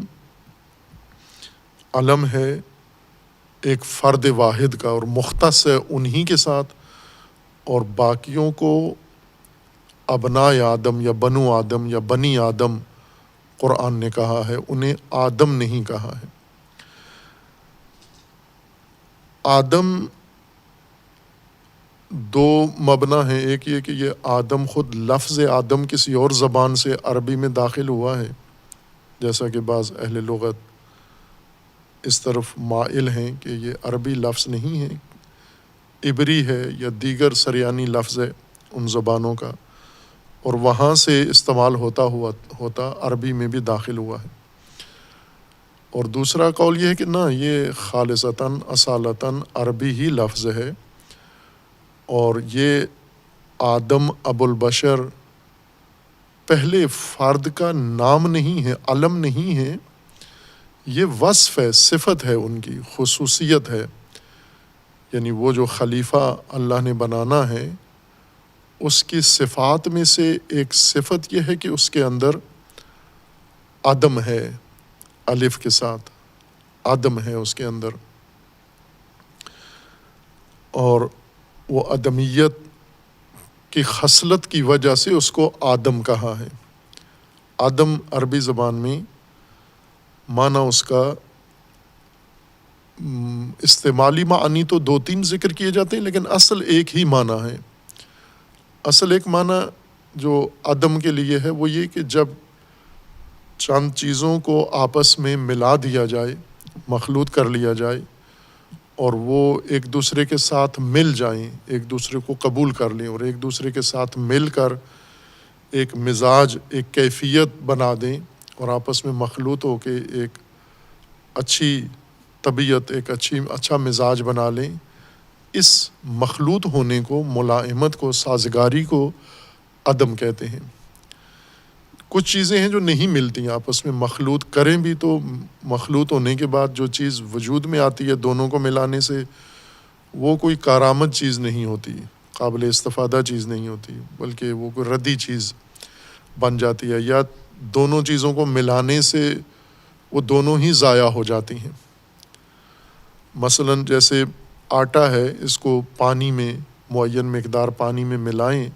علم ہے ایک فرد واحد کا، اور مختص ہے انہی کے ساتھ، اور باقیوں کو ابناء آدم یا بنو آدم یا بنی آدم قرآن نے کہا ہے، انہیں آدم نہیں کہا ہے۔ آدم دو مبنا ہیں، ایک یہ کہ یہ آدم خود لفظ آدم کسی اور زبان سے عربی میں داخل ہوا ہے، جیسا کہ بعض اہل لغت اس طرف مائل ہیں کہ یہ عربی لفظ نہیں ہے، عبری ہے یا دیگر سریانی لفظ ہے ان زبانوں کا، اور وہاں سے استعمال ہوتا عربی میں بھی داخل ہوا ہے۔ اور دوسرا قول یہ ہے کہ نہ، یہ خالصتاً اصالتاً عربی ہی لفظ ہے، اور یہ آدم ابو البشر پہلے فرد کا نام نہیں ہے، علم نہیں ہے، یہ وصف ہے، صفت ہے، ان کی خصوصیت ہے۔ یعنی وہ جو خلیفہ اللہ نے بنانا ہے، اس کی صفات میں سے ایک صفت یہ ہے کہ اس کے اندر عدم ہے، الف کے ساتھ عدم ہے اس کے اندر، اور وہ عدمیت کی خصلت کی وجہ سے اس کو آدم کہا ہے۔ آدم عربی زبان میں معنی اس کا استعمالی معنی تو دو تین ذکر کیے جاتے ہیں، لیکن اصل ایک ہی معنی ہے۔ اصل ایک معنی جو عدم کے لیے ہے وہ یہ کہ جب چند چیزوں کو آپس میں ملا دیا جائے، مخلوط کر لیا جائے، اور وہ ایک دوسرے کے ساتھ مل جائیں، ایک دوسرے کو قبول کر لیں اور ایک دوسرے کے ساتھ مل کر ایک مزاج، ایک کیفیت بنا دیں، اور آپس میں مخلوط ہو کے ایک اچھی طبیعت، ایک اچھا مزاج بنا لیں، اس مخلوط ہونے کو، ملائمت کو، سازگاری کو عدم کہتے ہیں۔ کچھ چیزیں ہیں جو نہیں ملتی ہیں آپس میں، مخلوط کریں بھی تو مخلوط ہونے کے بعد جو چیز وجود میں آتی ہے دونوں کو ملانے سے، وہ کوئی کارآمد چیز نہیں ہوتی، قابل استفادہ چیز نہیں ہوتی، بلکہ وہ کوئی ردی چیز بن جاتی ہے، یا دونوں چیزوں کو ملانے سے وہ دونوں ہی ضائع ہو جاتی ہیں۔ مثلاً جیسے آٹا ہے، اس کو پانی میں معین مقدار پانی میں ملائیں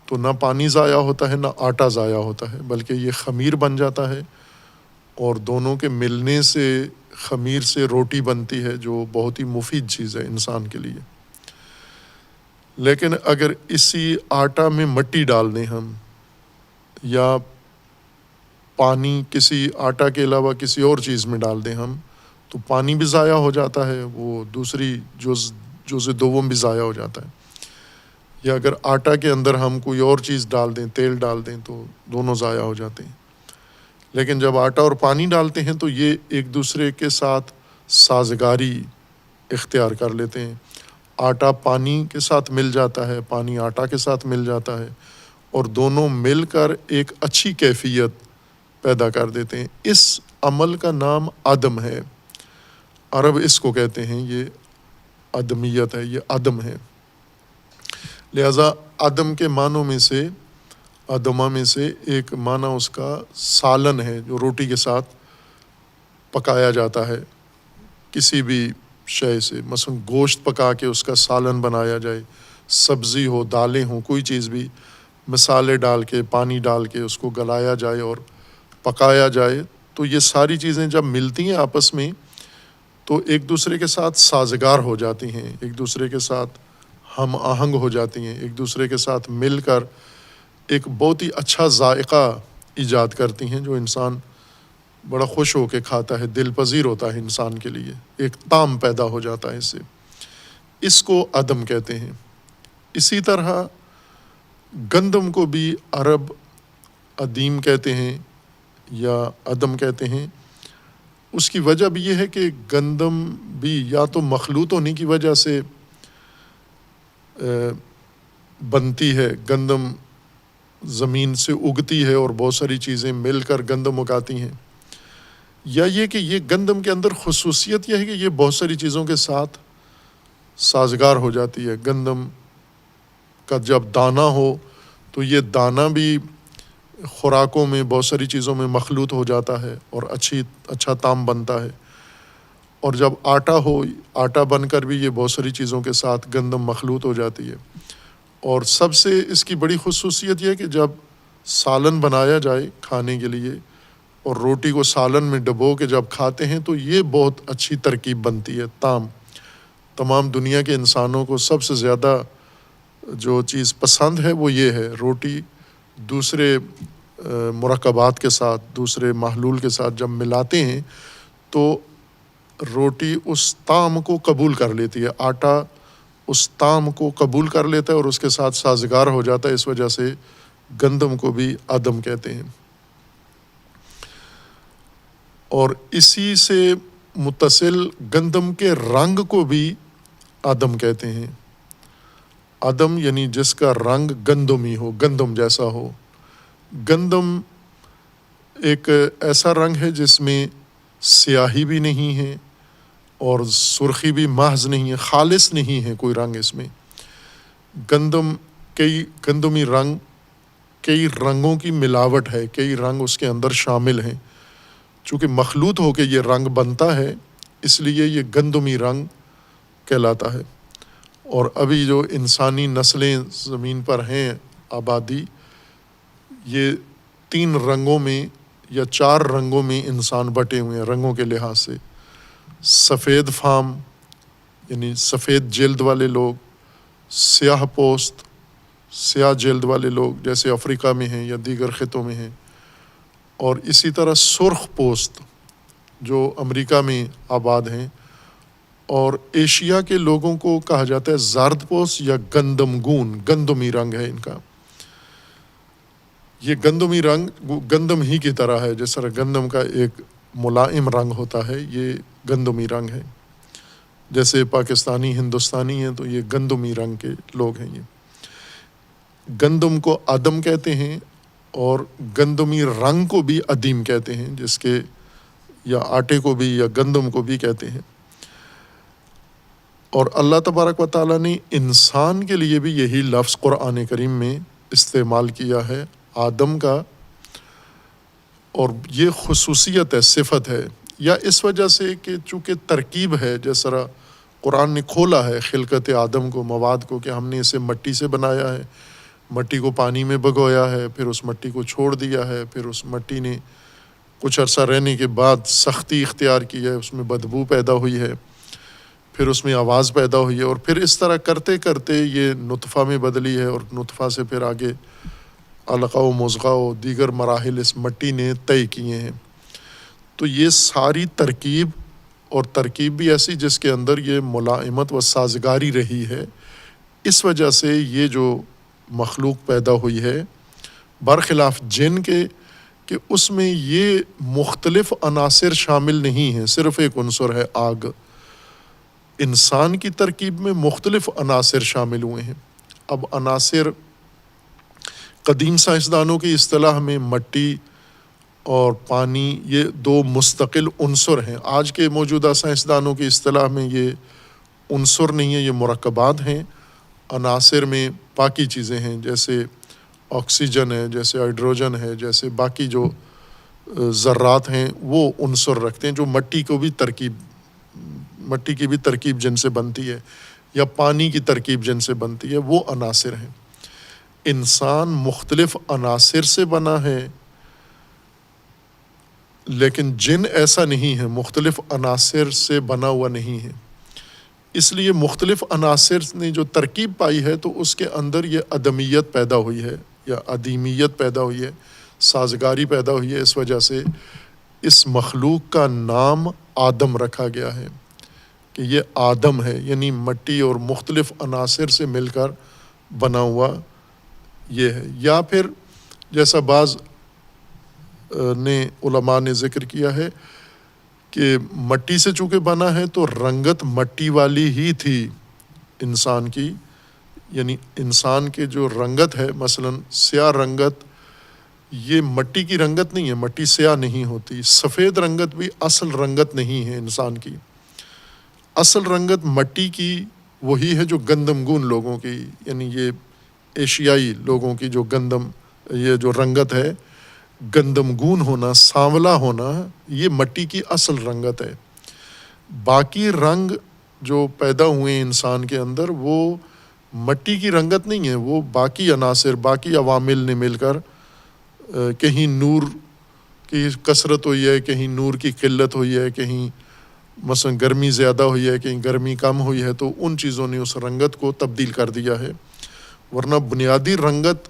تو نہ پانی ضائع ہوتا ہے نہ آٹا ضائع ہوتا ہے، بلکہ یہ خمیر بن جاتا ہے، اور دونوں کے ملنے سے خمیر سے روٹی بنتی ہے، جو بہت ہی مفید چیز ہے انسان کے لیے۔ لیکن اگر اسی آٹا میں مٹی ڈال دیں ہم، یا پانی کسی آٹا کے علاوہ کسی اور چیز میں ڈال دیں ہم، تو پانی بھی ضائع ہو جاتا ہے، وہ دوسری جز دوم بھی ضائع ہو جاتا ہے۔ یا اگر آٹا کے اندر ہم کوئی اور چیز ڈال دیں، تیل ڈال دیں، تو دونوں ضائع ہو جاتے ہیں۔ لیکن جب آٹا اور پانی ڈالتے ہیں تو یہ ایک دوسرے کے ساتھ سازگاری اختیار کر لیتے ہیں، آٹا پانی کے ساتھ مل جاتا ہے، پانی آٹا کے ساتھ مل جاتا ہے، اور دونوں مل کر ایک اچھی کیفیت پیدا کر دیتے ہیں۔ اس عمل کا نام عدم ہے، عرب اس کو کہتے ہیں، یہ عدمیت ہے، یہ عدم ہے۔ لہٰذا عدم کے معنوں میں سے، عدمہ میں سے ایک معنی اس کا سالن ہے، جو روٹی کے ساتھ پکایا جاتا ہے کسی بھی شے سے، مثلا گوشت پکا کے اس کا سالن بنایا جائے، سبزی ہو، دالیں ہوں، کوئی چیز بھی مسالے ڈال کے، پانی ڈال کے اس کو گلایا جائے اور پکایا جائے، تو یہ ساری چیزیں جب ملتی ہیں آپس میں تو ایک دوسرے کے ساتھ سازگار ہو جاتی ہیں، ایک دوسرے کے ساتھ ہم آہنگ ہو جاتی ہیں، ایک دوسرے کے ساتھ مل کر ایک بہت ہی اچھا ذائقہ ایجاد کرتی ہیں، جو انسان بڑا خوش ہو کے کھاتا ہے، دل پذیر ہوتا ہے انسان کے لیے، ایک طعم پیدا ہو جاتا ہے اس سے، اس کو عدم کہتے ہیں۔ اسی طرح گندم کو بھی عرب عدیم کہتے ہیں یا عدم کہتے ہیں۔ اس کی وجہ بھی یہ ہے کہ گندم بھی یا تو مخلوط ہونے کی وجہ سے بنتی ہے، گندم زمین سے اگتی ہے اور بہت ساری چیزیں مل کر گندم اگاتی ہیں، یا یہ کہ یہ گندم کے اندر خصوصیت یہ ہے کہ یہ بہت ساری چیزوں کے ساتھ سازگار ہو جاتی ہے۔ گندم کا جب دانہ ہو تو یہ دانہ بھی خوراکوں میں بہت ساری چیزوں میں مخلوط ہو جاتا ہے اور اچھا طعم بنتا ہے، اور جب آٹا ہو، آٹا بن کر بھی یہ بہت ساری چیزوں کے ساتھ گندم مخلوط ہو جاتی ہے، اور سب سے اس کی بڑی خصوصیت یہ ہے کہ جب سالن بنایا جائے کھانے کے لیے اور روٹی کو سالن میں ڈبو کے جب کھاتے ہیں تو یہ بہت اچھی ترکیب بنتی ہے۔ تمام دنیا کے انسانوں کو سب سے زیادہ جو چیز پسند ہے وہ یہ ہے، روٹی دوسرے مرکبات کے ساتھ، دوسرے محلول کے ساتھ جب ملاتے ہیں تو روٹی اس طعم کو قبول کر لیتی ہے، آٹا اس طعم کو قبول کر لیتا ہے اور اس کے ساتھ سازگار ہو جاتا ہے۔ اس وجہ سے گندم کو بھی ادم کہتے ہیں۔ اور اسی سے متصل گندم کے رنگ کو بھی ادم کہتے ہیں۔ ادم یعنی جس کا رنگ گندمی ہو، گندم جیسا ہو۔ گندم ایک ایسا رنگ ہے جس میں سیاہی بھی نہیں ہے اور سرخی بھی محض نہیں ہے، خالص نہیں ہے کوئی رنگ اس میں۔ گندمی رنگ کئی رنگوں کی ملاوٹ ہے، کئی رنگ اس کے اندر شامل ہیں۔ چونکہ مخلوط ہو کے یہ رنگ بنتا ہے اس لیے یہ گندمی رنگ کہلاتا ہے۔ اور ابھی جو انسانی نسلیں زمین پر ہیں آبادی، یہ 3 رنگوں میں یا 4 رنگوں میں انسان بٹے ہوئے ہیں رنگوں کے لحاظ سے۔ سفید فام یعنی سفید جلد والے لوگ، سیاہ پوست سیاہ جلد والے لوگ جیسے افریقہ میں ہیں یا دیگر خطوں میں ہیں، اور اسی طرح سرخ پوست جو امریکہ میں آباد ہیں، اور ایشیا کے لوگوں کو کہا جاتا ہے زرد پوست یا گندمگون، گندمی رنگ ہے ان کا۔ یہ گندمی رنگ گندم ہی کی طرح ہے، جس طرح گندم کا ایک ملائم رنگ ہوتا ہے، یہ گندمی رنگ ہے۔ جیسے پاکستانی ہندوستانی ہیں تو یہ گندمی رنگ کے لوگ ہیں۔ یہ گندم کو ادم کہتے ہیں اور گندمی رنگ کو بھی ادیم کہتے ہیں، جس کے یا آٹے کو بھی یا گندم کو بھی کہتے ہیں۔ اور اللہ تبارک و تعالیٰ نے انسان کے لیے بھی یہی لفظ قرآن کریم میں استعمال کیا ہے، آدم کا، اور یہ خصوصیت ہے، صفت ہے، یا اس وجہ سے کہ چونکہ ترکیب ہے، جس طرح قرآن نے کھولا ہے خلقت آدم کو، مواد کو، کہ ہم نے اسے مٹی سے بنایا ہے، مٹی کو پانی میں بھگویا ہے، پھر اس مٹی کو چھوڑ دیا ہے، پھر اس مٹی نے کچھ عرصہ رہنے کے بعد سختی اختیار کی ہے، اس میں بدبو پیدا ہوئی ہے، پھر اس میں آواز پیدا ہوئی ہے، اور پھر اس طرح کرتے کرتے یہ نطفہ میں بدلی ہے، اور نطفہ سے پھر آگے علقہ و مضغہ و دیگر مراحل اس مٹی نے طے کیے ہیں۔ تو یہ ساری ترکیب، اور ترکیب بھی ایسی جس کے اندر یہ ملائمت و سازگاری رہی ہے، اس وجہ سے یہ جو مخلوق پیدا ہوئی ہے برخلاف جن کے، کہ اس میں یہ مختلف عناصر شامل نہیں ہیں، صرف ایک عنصر ہے آگ۔ انسان کی ترکیب میں مختلف عناصر شامل ہوئے ہیں۔ اب عناصر قدیم سائنسدانوں کی اصطلاح میں مٹی اور پانی یہ 2 مستقل عنصر ہیں۔ آج کے موجودہ سائنسدانوں کی اصطلاح میں یہ عنصر نہیں ہے، یہ مرکبات ہیں۔ عناصر میں باقی چیزیں ہیں، جیسے آکسیجن ہے، جیسے ہائیڈروجن ہے، جیسے باقی جو ذرات ہیں وہ عنصر رکھتے ہیں، جو مٹی کی بھی ترکیب جن سے بنتی ہے، یا پانی کی ترکیب جن سے بنتی ہے، وہ عناصر ہیں۔ انسان مختلف عناصر سے بنا ہے، لیکن جن ایسا نہیں ہے، مختلف عناصر سے بنا ہوا نہیں ہے۔ اس لیے مختلف عناصر نے جو ترکیب پائی ہے تو اس کے اندر یہ عدمیت پیدا ہوئی ہے یا عدیمیت پیدا ہوئی ہے، سازگاری پیدا ہوئی ہے۔ اس وجہ سے اس مخلوق کا نام آدم رکھا گیا ہے کہ یہ آدم ہے، یعنی مٹی اور مختلف عناصر سے مل کر بنا ہوا یہ ہے۔ یا پھر جیسا بعض علماء نے ذکر کیا ہے کہ مٹی سے چونکہ بنا ہے تو رنگت مٹی والی ہی تھی انسان کی، یعنی انسان کے جو رنگت ہے، مثلا سیاہ رنگت، یہ مٹی کی رنگت نہیں ہے، مٹی سیاہ نہیں ہوتی۔ سفید رنگت بھی اصل رنگت نہیں ہے انسان کی، اصل رنگت مٹی کی وہی ہے جو گندمگون لوگوں کی، یعنی یہ ایشیائی لوگوں کی جو یہ جو رنگت ہے، گندمگون ہونا، سانولا ہونا، یہ مٹی کی اصل رنگت ہے۔ باقی رنگ جو پیدا ہوئے انسان کے اندر وہ مٹی کی رنگت نہیں ہے، وہ باقی عناصر، باقی عوامل نے مل کر کہیں نور کی کثرت ہوئی ہے، کہیں نور کی قلت ہوئی ہے، کہیں مثلا گرمی زیادہ ہوئی ہے، کہیں گرمی کم ہوئی ہے، تو ان چیزوں نے اس رنگت کو تبدیل کر دیا ہے، ورنہ بنیادی رنگت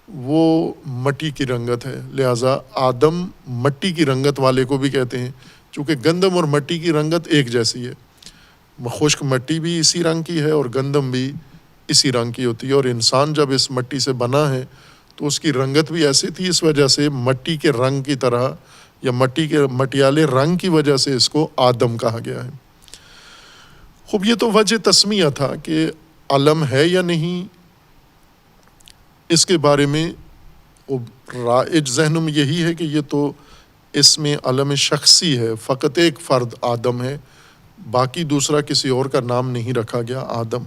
وہ مٹی کی رنگت ہے۔ لہٰذا آدم مٹی کی رنگت والے کو بھی کہتے ہیں، چونکہ گندم اور مٹی کی رنگت ایک جیسی ہے، خشک مٹی بھی اسی رنگ کی ہے اور گندم بھی اسی رنگ کی ہوتی ہے، اور انسان جب اس مٹی سے بنا ہے تو اس کی رنگت بھی ایسی تھی، اس وجہ سے مٹی کے رنگ کی طرح یا مٹی کے مٹیالے رنگ کی وجہ سے اس کو آدم کہا گیا ہے۔ خوب، یہ تو وجہ تسمیہ تھا کہ علم ہے یا نہیں، اس کے بارے میں رائج ذہنوں میں یہی ہے کہ یہ تو اس میں علم شخصی ہے، فقط ایک فرد آدم ہے، باقی دوسرا کسی اور کا نام نہیں رکھا گیا آدم۔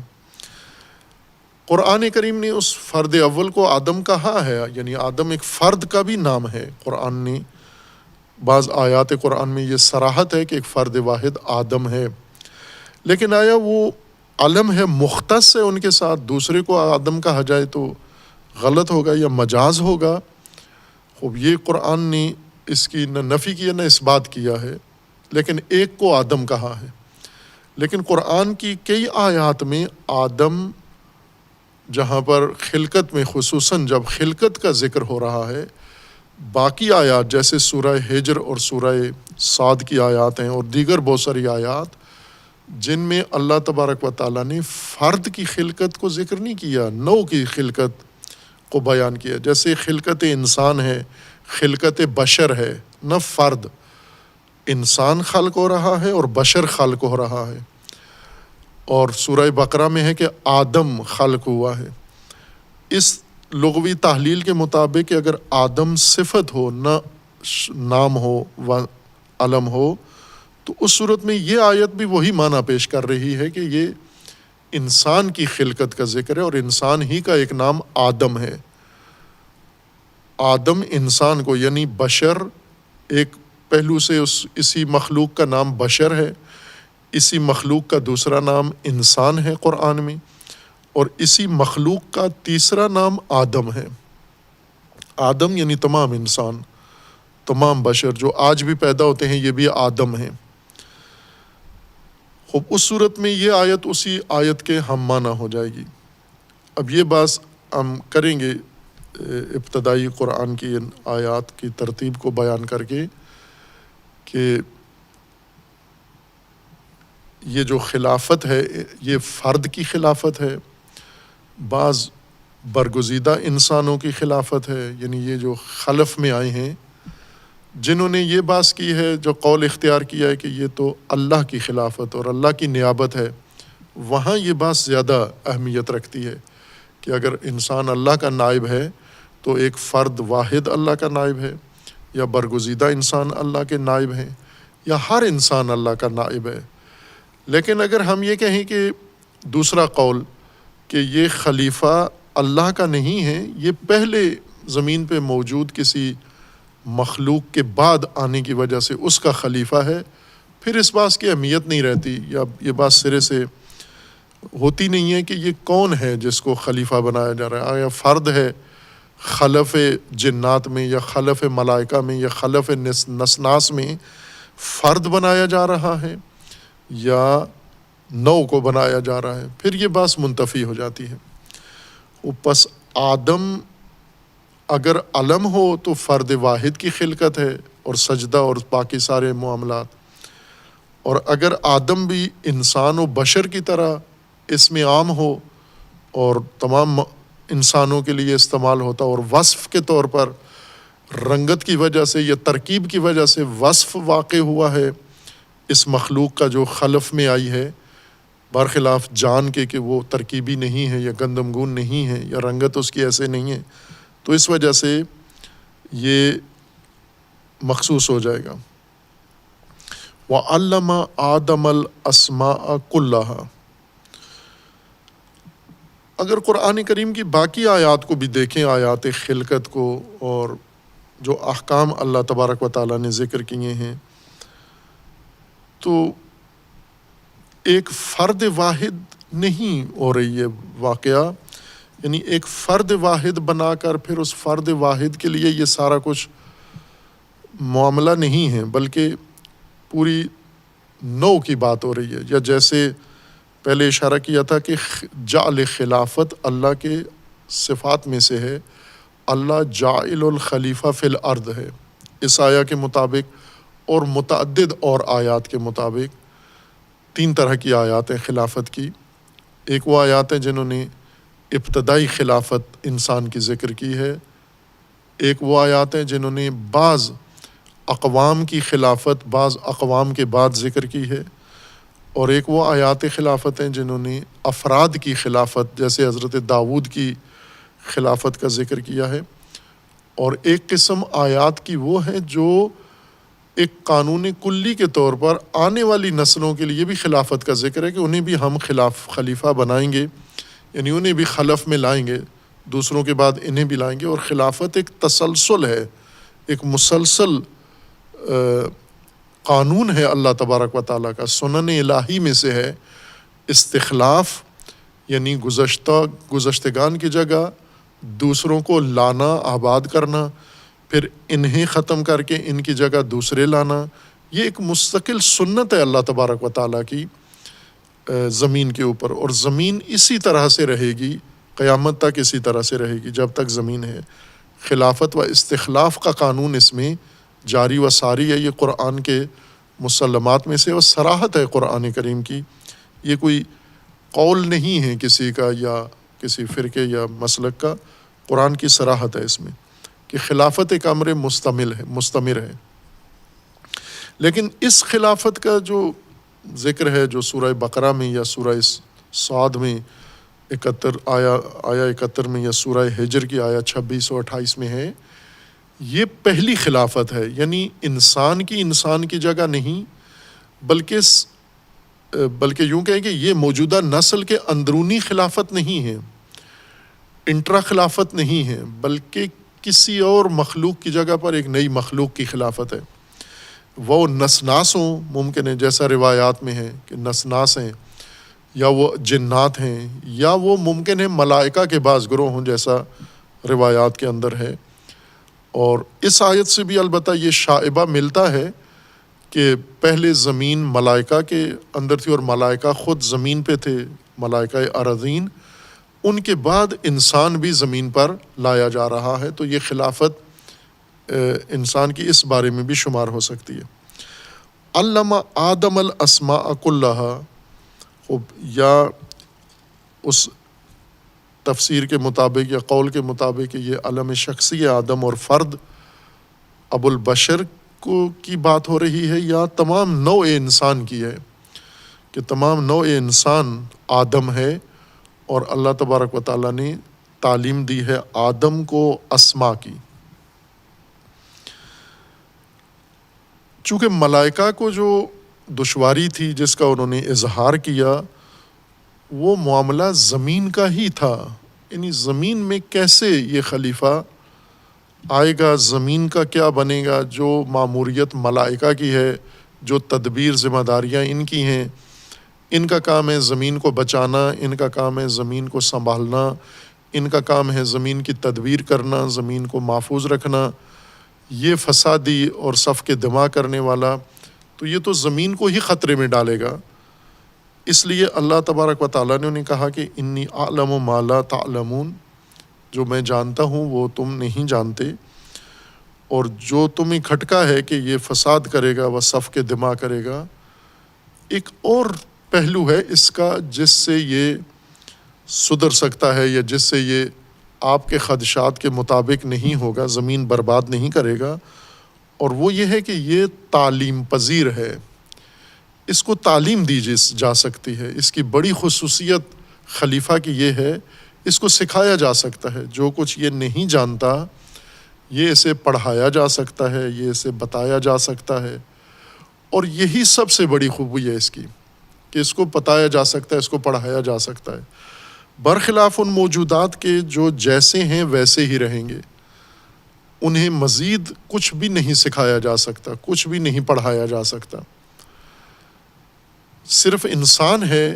قرآن کریم نے اس فرد اول کو آدم کہا ہے، یعنی آدم ایک فرد کا بھی نام ہے۔ قرآن نے بعض آیات قرآن میں یہ صراحت ہے کہ ایک فرد واحد آدم ہے، لیکن آیا وہ علم ہے، مختص ہے ان کے ساتھ، دوسرے کو آدم کہا جائے تو غلط ہوگا یا مجاز ہوگا؟ خوب، یہ قرآن نے اس کی نہ نفی کیا نہ اس بات کیا ہے، لیکن ایک کو آدم کہا ہے۔ لیکن قرآن کی کئی آیات میں آدم، جہاں پر خلقت میں خصوصاً جب خلقت کا ذکر ہو رہا ہے، باقی آیات جیسے سورہ ہجر اور سورہ صاد کی آیات ہیں اور دیگر بہت ساری آیات جن میں اللہ تبارک و تعالیٰ نے فرد کی خلقت کو ذکر نہیں کیا، نوع کی خلقت کو بیان کیا، جیسے خلقت انسان ہے، خلقت بشر ہے، نہ فرد، انسان خلق ہو رہا ہے اور بشر خلق ہو رہا ہے، اور سورہ بقرہ میں ہے کہ آدم خلق ہوا ہے۔ اس لغوی تحلیل کے مطابق اگر آدم صفت ہو، نہ نام ہو و علم ہو، تو اس صورت میں یہ آیت بھی وہی معنی پیش کر رہی ہے کہ یہ انسان کی خلقت کا ذکر ہے اور انسان ہی کا ایک نام آدم ہے۔ آدم انسان کو، یعنی بشر، ایک پہلو سے اسی مخلوق کا نام بشر ہے، اسی مخلوق کا دوسرا نام انسان ہے قرآن میں، اور اسی مخلوق کا تیسرا نام آدم ہے۔ آدم یعنی تمام انسان، تمام بشر جو آج بھی پیدا ہوتے ہیں، یہ بھی آدم ہیں۔ خوب، اس صورت میں یہ آیت اسی آیت کے ہم معنی ہو جائے گی۔ اب یہ بات ہم کریں گے ابتدائی قرآن کی ان آیات کی ترتیب کو بیان کر کے کہ یہ جو خلافت ہے یہ فرد کی خلافت ہے، بعض برگزیدہ انسانوں کی خلافت ہے، یعنی یہ جو خلف میں آئے ہیں جنہوں نے یہ بات کی ہے، جو قول اختیار کیا ہے کہ یہ تو اللہ کی خلافت اور اللہ کی نیابت ہے، وہاں یہ بات زیادہ اہمیت رکھتی ہے کہ اگر انسان اللہ کا نائب ہے تو ایک فرد واحد اللہ کا نائب ہے، یا برگزیدہ انسان اللہ کے نائب ہیں، یا ہر انسان اللہ کا نائب ہے۔ لیکن اگر ہم یہ کہیں کہ دوسرا قول کہ یہ خلیفہ اللہ کا نہیں ہے، یہ پہلے زمین پہ موجود کسی مخلوق کے بعد آنے کی وجہ سے اس کا خلیفہ ہے، پھر اس بات کی اہمیت نہیں رہتی، یا یہ بات سرے سے ہوتی نہیں ہے کہ یہ کون ہے جس کو خلیفہ بنایا جا رہا ہے، آیا فرد ہے خلف جنات میں یا خلف ملائکہ میں یا خلف نسناس میں فرد بنایا جا رہا ہے یا نوع کو بنایا جا رہا ہے، پھر یہ بات منتفی ہو جاتی ہے۔ پس آدم اگر علم ہو تو فرد واحد کی خلقت ہے اور سجدہ اور باقی سارے معاملات، اور اگر آدم بھی انسان و بشر کی طرح اس میں عام ہو اور تمام انسانوں کے لیے استعمال ہوتا، اور وصف کے طور پر رنگت کی وجہ سے یا ترکیب کی وجہ سے وصف واقع ہوا ہے اس مخلوق کا جو خلف میں آئی ہے، برخلاف جان کے کہ وہ ترکیبی نہیں ہے یا گندمگون نہیں ہے یا رنگت اس کی ایسے نہیں ہے، تو اس وجہ سے یہ مخصوص ہو جائے گا۔ وَعَلَّمَ آدَمَ الْأَسْمَاءَ كُلَّهَا۔ اگر قرآن کریم کی باقی آیات کو بھی دیکھیں، آیات خلقت کو، اور جو احکام اللہ تبارک و تعالیٰ نے ذکر کیے ہیں، تو ایک فرد واحد نہیں ہو رہی ہے واقعہ، یعنی ایک فرد واحد بنا کر پھر اس فرد واحد کے لیے یہ سارا کچھ معاملہ نہیں ہے، بلکہ پوری نو کی بات ہو رہی ہے۔ یا جیسے پہلے اشارہ کیا تھا کہ جعل خلافت اللہ کے صفات میں سے ہے، اللہ جاعل الخلیفہ فی الارض ہے اس آیہ کے مطابق، اور متعدد اور آیات کے مطابق۔ 3 طرح کی آیات ہیں خلافت کی۔ ایک وہ آیات ہیں جنہوں نے ابتدائی خلافت انسان کی ذکر کی ہے، ایک وہ آیات ہیں جنہوں نے بعض اقوام کی خلافت بعض اقوام کے بعد ذکر کی ہے، اور ایک وہ آیات خلافت ہیں جنہوں نے افراد کی خلافت جیسے حضرت داؤد کی خلافت کا ذکر کیا ہے، اور ایک قسم آیات کی وہ ہیں جو ایک قانون کلی کے طور پر آنے والی نسلوں کے لیے بھی خلافت کا ذکر ہے کہ انہیں بھی ہم خلیفہ بنائیں گے، یعنی انہیں بھی خلف میں لائیں گے، دوسروں کے بعد انہیں بھی لائیں گے۔ اور خلافت ایک تسلسل ہے، ایک مسلسل قانون ہے اللہ تبارک و تعالیٰ کا، سنن الہی میں سے ہے۔ استخلاف یعنی گزشتگان کی جگہ دوسروں کو لانا، آباد کرنا، پھر انہیں ختم کر کے ان کی جگہ دوسرے لانا، یہ ایک مستقل سنت ہے اللہ تبارک و تعالیٰ کی زمین کے اوپر، اور زمین اسی طرح سے رہے گی قیامت تک، اسی طرح سے رہے گی جب تک زمین ہے۔ خلافت و استخلاف کا قانون اس میں جاری و ساری ہے، یہ قرآن کے مسلمات میں سے، اور صراحت ہے قرآن کریم کی، یہ کوئی قول نہیں ہے کسی کا یا کسی فرقے یا مسلک کا، قرآن کی صراحت ہے اس میں کہ خلافت ایک امر مستمر ہے۔ لیکن اس خلافت کا جو ذکر ہے جو سورہ بقرہ میں یا سورہ صاد میں 71 میں یا سورہ ہجر کی آیہ 26 اور 28 میں ہے، یہ پہلی خلافت ہے، یعنی انسان کی جگہ نہیں، بلکہ یوں کہیں کہ یہ موجودہ نسل کے اندرونی خلافت نہیں ہے، انٹرا خلافت نہیں ہے، بلکہ کسی اور مخلوق کی جگہ پر ایک نئی مخلوق کی خلافت ہے۔ وہ نسناس ہوں، ممکن ہے جیسا روایات میں ہے کہ نسناس ہیں، یا وہ جنات ہیں، یا وہ ممکن ہے ملائکہ کے بعض گروہ ہوں جیسا روایات کے اندر ہے۔ اور اس آیت سے بھی البتہ یہ شائبہ ملتا ہے کہ پہلے زمین ملائکہ کے اندر تھی اور ملائکہ خود زمین پہ تھے، ملائکہ ارضین، ان کے بعد انسان بھی زمین پر لایا جا رہا ہے، تو یہ خلافت انسان کی اس بارے میں بھی شمار ہو سکتی ہے۔ علم آدم الاسماء کلہا، یا اس تفسیر کے مطابق یا قول کے مطابق یہ علم شخصی آدم اور فرد ابو البشر کی بات ہو رہی ہے، یا تمام نوع انسان کی ہے کہ تمام نوع انسان آدم ہے، اور اللہ تبارک و تعالیٰ نے تعلیم دی ہے آدم کو اسما کی۔ چونکہ ملائکہ کو جو دشواری تھی جس کا انہوں نے اظہار کیا، وہ معاملہ زمین کا ہی تھا، یعنی زمین میں کیسے یہ خلیفہ آئے گا، زمین کا کیا بنے گا، جو ماموریت ملائکہ کی ہے، جو تدبیر ذمہ داریاں ان کی ہیں، ان کا کام ہے زمین کو بچانا، ان کا کام ہے زمین کو سنبھالنا، ان کا کام ہے زمین کی تدبیر کرنا، زمین کو محفوظ رکھنا، یہ فسادی اور صف کے دماغ کرنے والا، تو یہ تو زمین کو ہی خطرے میں ڈالے گا۔ اس لیے اللہ تبارک و تعالیٰ نے انہیں کہا کہ انی اعلم ما لا تعلمون، جو میں جانتا ہوں وہ تم نہیں جانتے، اور جو تمہیں کھٹکا ہے کہ یہ فساد کرے گا وہ صف کے دماغ کرے گا، ایک اور پہلو ہے اس کا جس سے یہ سدھر سکتا ہے، یا جس سے یہ آپ کے خدشات کے مطابق نہیں ہوگا، زمین برباد نہیں کرے گا، اور وہ یہ ہے کہ یہ تعلیم پذیر ہے، اس کو تعلیم دی جا سکتی ہے۔ اس کی بڑی خصوصیت خلیفہ کی یہ ہے، اس کو سکھایا جا سکتا ہے، جو کچھ یہ نہیں جانتا یہ اسے پڑھایا جا سکتا ہے، یہ اسے بتایا جا سکتا ہے، اور یہی سب سے بڑی خوبی ہے اس کی کہ اس کو بتایا جا سکتا ہے، اس کو پڑھایا جا سکتا ہے، برخلاف ان موجودات کے جو جیسے ہیں ویسے ہی رہیں گے، انہیں مزید کچھ بھی نہیں سکھایا جا سکتا، کچھ بھی نہیں پڑھایا جا سکتا۔ صرف انسان ہے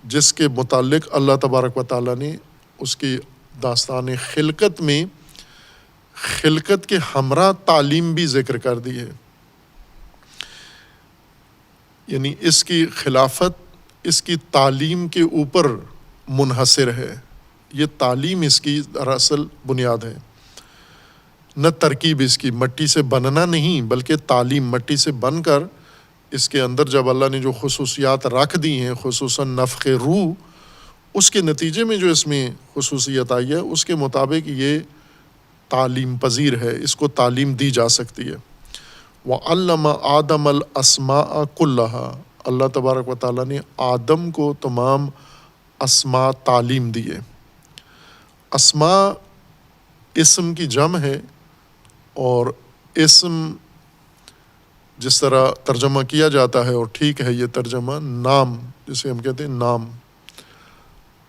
جس کے متعلق اللہ تبارک و تعالیٰ نے اس کی داستان خلقت میں خلقت کے ہمراہ تعلیم بھی ذکر کر دی ہے. یعنی اس کی خلافت اس کی تعلیم کے اوپر منحصر ہے. یہ تعلیم اس کی دراصل بنیاد ہے، نہ ترکیب اس کی. مٹی سے بننا نہیں بلکہ تعلیم. مٹی سے بن کر اس کے اندر جب اللہ نے جو خصوصیات رکھ دی ہیں، خصوصاً نفخ روح، اس کے نتیجے میں جو اس میں خصوصیت آئی ہے اس کے مطابق یہ تعلیم پذیر ہے، اس کو تعلیم دی جا سکتی ہے. وَعَلَّمَ آدَمَ الْأَسْمَاءَ كُلَّهَا، اللہ تبارک و تعالیٰ نے آدم کو تمام اسماء تعلیم دیے. اسماء اسم کی جمع ہے، اور اسم جس طرح ترجمہ کیا جاتا ہے اور ٹھیک ہے یہ ترجمہ، نام جسے ہم کہتے ہیں نام.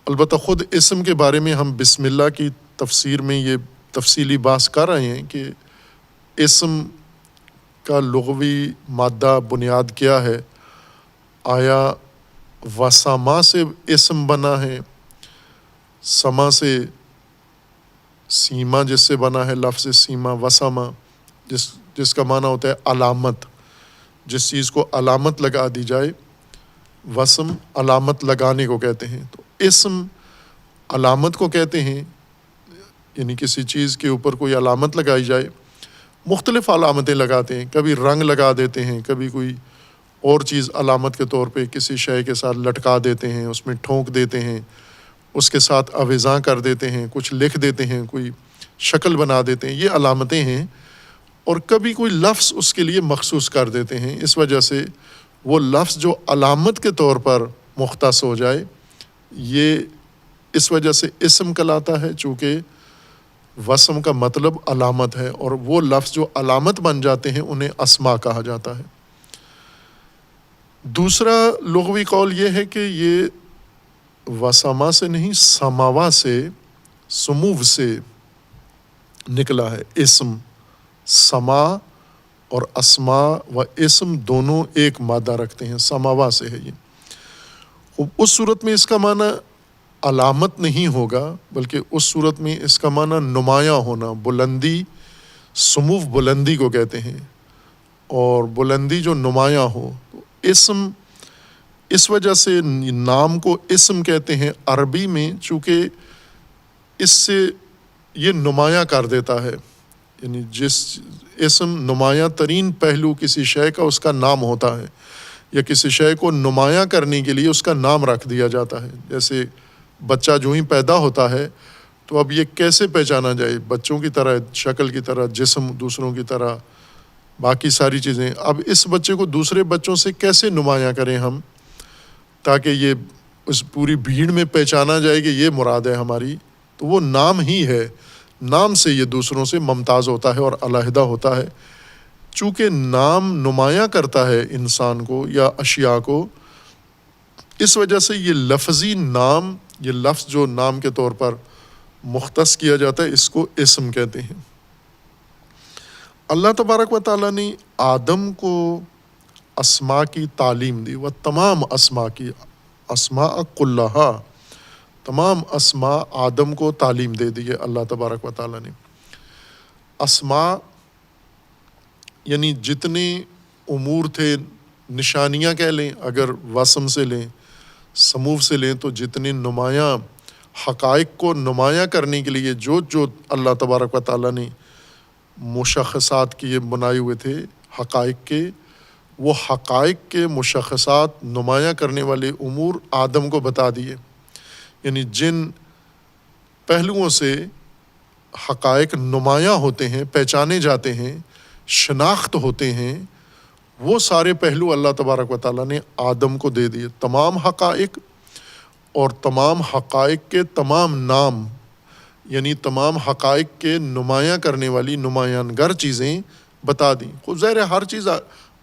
البتہ خود اسم کے بارے میں ہم بسم اللہ کی تفسیر میں یہ تفصیلی بحث کر رہے ہیں کہ اسم کا لغوی مادہ بنیاد کیا ہے. آیا وسما سے اسم بنا ہے، سما سے سیما جس سے بنا ہے لفظ سیما، وسما جس کا معنی ہوتا ہے علامت، جس چیز کو علامت لگا دی جائے. وسم علامت لگانے کو کہتے ہیں، تو اسم علامت کو کہتے ہیں. یعنی کسی چیز کے اوپر کوئی علامت لگائی جائے. مختلف علامتیں لگاتے ہیں، کبھی رنگ لگا دیتے ہیں، کبھی کوئی اور چیز علامت کے طور پہ کسی شے کے ساتھ لٹکا دیتے ہیں، اس میں ٹھونک دیتے ہیں، اس کے ساتھ آویزاں کر دیتے ہیں، کچھ لکھ دیتے ہیں، کوئی شکل بنا دیتے ہیں. یہ علامتیں ہیں. اور کبھی کوئی لفظ اس کے لیے مخصوص کر دیتے ہیں. اس وجہ سے وہ لفظ جو علامت کے طور پر مختص ہو جائے، یہ اس وجہ سے اسم کہلاتا ہے، چونکہ وسم کا مطلب علامت ہے، اور وہ لفظ جو علامت بن جاتے ہیں انہیں اسماء کہا جاتا ہے. دوسرا لغوی قول یہ ہے کہ یہ وسما سے نہیں، سماوا سے، سمو سے نکلا ہے. اسم، سما اور اسماء و اسم دونوں ایک مادہ رکھتے ہیں، سماوا سے ہے یہ. اس صورت میں اس کا معنی علامت نہیں ہوگا، بلکہ اس صورت میں اس کا معنی نمایاں ہونا، بلندی. سمو بلندی کو کہتے ہیں، اور بلندی جو نمایاں ہو. تو اسم اس وجہ سے نام کو اسم کہتے ہیں عربی میں، چونکہ اس سے یہ نمایاں کر دیتا ہے. یعنی جس اسم نمایاں ترین پہلو کسی شے کا اس کا نام ہوتا ہے، یا کسی شے کو نمایاں کرنے کے لیے اس کا نام رکھ دیا جاتا ہے. جیسے بچہ جو ہی پیدا ہوتا ہے تو اب یہ کیسے پہچانا جائے، بچوں کی طرح، شکل کی طرح، جسم دوسروں کی طرح، باقی ساری چیزیں. اب اس بچے کو دوسرے بچوں سے کیسے نمایاں کریں ہم، تاکہ یہ اس پوری بھیڑ میں پہچانا جائے کہ یہ مراد ہے ہماری. تو وہ نام ہی ہے. نام سے یہ دوسروں سے ممتاز ہوتا ہے اور علیحدہ ہوتا ہے. چونکہ نام نمایاں کرتا ہے انسان کو یا اشیاء کو، اس وجہ سے یہ لفظی نام، یہ لفظ جو نام کے طور پر مختص کیا جاتا ہے، اس کو اسم کہتے ہیں. اللہ تبارک و تعالیٰ نے آدم کو اسماء کی تعلیم دی، وہ تمام اسماء کی، اسماء کلہا، تمام اسماء آدم کو تعلیم دے دی ہے اللہ تبارک و تعالیٰ نے. اسماء یعنی جتنے امور تھے، نشانیاں کہہ لیں اگر وسم سے لیں، سمو سے لیں، تو جتنے نمایاں حقائق کو نمایاں کرنے کے لیے جو اللہ تبارک و تعالیٰ نے مشخصات کیے بنائے ہوئے تھے حقائق کے، وہ حقائق کے مشخصات نمایاں کرنے والے امور آدم کو بتا دیے. یعنی جن پہلوؤں سے حقائق نمایاں ہوتے ہیں، پہچانے جاتے ہیں، شناخت ہوتے ہیں، وہ سارے پہلو اللہ تبارک و تعالیٰ نے آدم کو دے دیے. تمام حقائق اور تمام حقائق کے تمام نام، یعنی تمام حقائق کے نمایاں کرنے والی نمایاں گر چیزیں بتا دیں. خود ظاہر ہے ہر چیز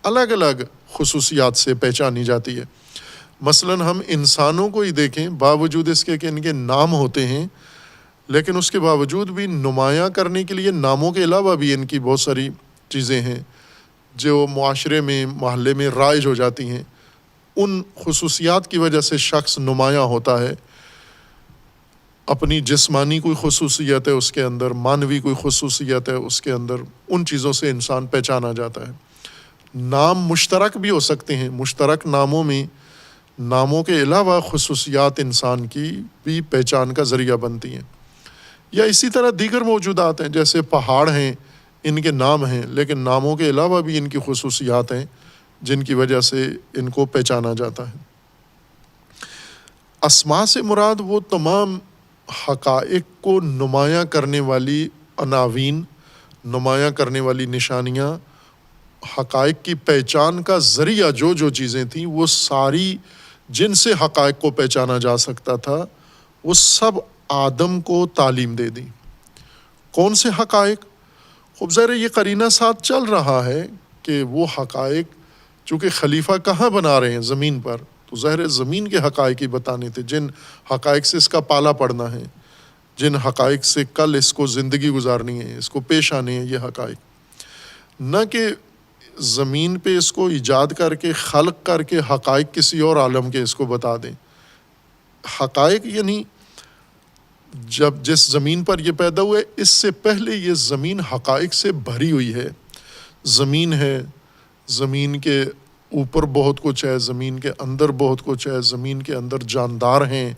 الگ الگ خصوصیات سے پہچانی جاتی ہے. مثلاً ہم انسانوں کو ہی دیکھیں، باوجود اس کے کہ ان کے نام ہوتے ہیں، لیکن اس کے باوجود بھی نمایاں کرنے کے لیے ناموں کے علاوہ بھی ان کی بہت ساری چیزیں ہیں جو معاشرے میں، محلے میں رائج ہو جاتی ہیں. ان خصوصیات کی وجہ سے شخص نمایاں ہوتا ہے. اپنی جسمانی کوئی خصوصیت ہے اس کے اندر، معنوی کوئی خصوصیت ہے اس کے اندر، ان چیزوں سے انسان پہچانا جاتا ہے. نام مشترک بھی ہو سکتے ہیں، مشترک ناموں میں ناموں کے علاوہ خصوصیات انسان کی بھی پہچان کا ذریعہ بنتی ہیں. یا اسی طرح دیگر موجودات ہیں، جیسے پہاڑ ہیں، ان کے نام ہیں لیکن ناموں کے علاوہ بھی ان کی خصوصیات ہیں جن کی وجہ سے ان کو پہچانا جاتا ہے. اسماء سے مراد وہ تمام حقائق کو نمایاں کرنے والی عناوین، نمایاں کرنے والی نشانیاں، حقائق کی پہچان کا ذریعہ جو چیزیں تھیں وہ ساری جن سے حقائق کو پہچانا جا سکتا تھا وہ سب آدم کو تعلیم دے دی. کون سے حقائق؟ خوب ظاہر یہ قرینہ ساتھ چل رہا ہے کہ وہ حقائق چونکہ خلیفہ کہاں بنا رہے ہیں؟ زمین پر، تو ظاہر زمین کے حقائق ہی بتانے تھے، جن حقائق سے اس کا پالا پڑنا ہے، جن حقائق سے کل اس کو زندگی گزارنی ہے، اس کو پیش آنے ہیں، یہ حقائق. نہ کہ زمین پہ اس کو ایجاد کر کے خلق کر کے حقائق کسی اور عالم کے اس کو بتا دیں. حقائق یعنی جب جس زمین پر یہ پیدا ہوئے اس سے پہلے یہ زمین حقائق سے بھری ہوئی ہے. زمین ہے، زمین کے اوپر بہت کچھ ہے، زمین کے اندر بہت کچھ ہے، زمین کے اندر جاندار ہیں،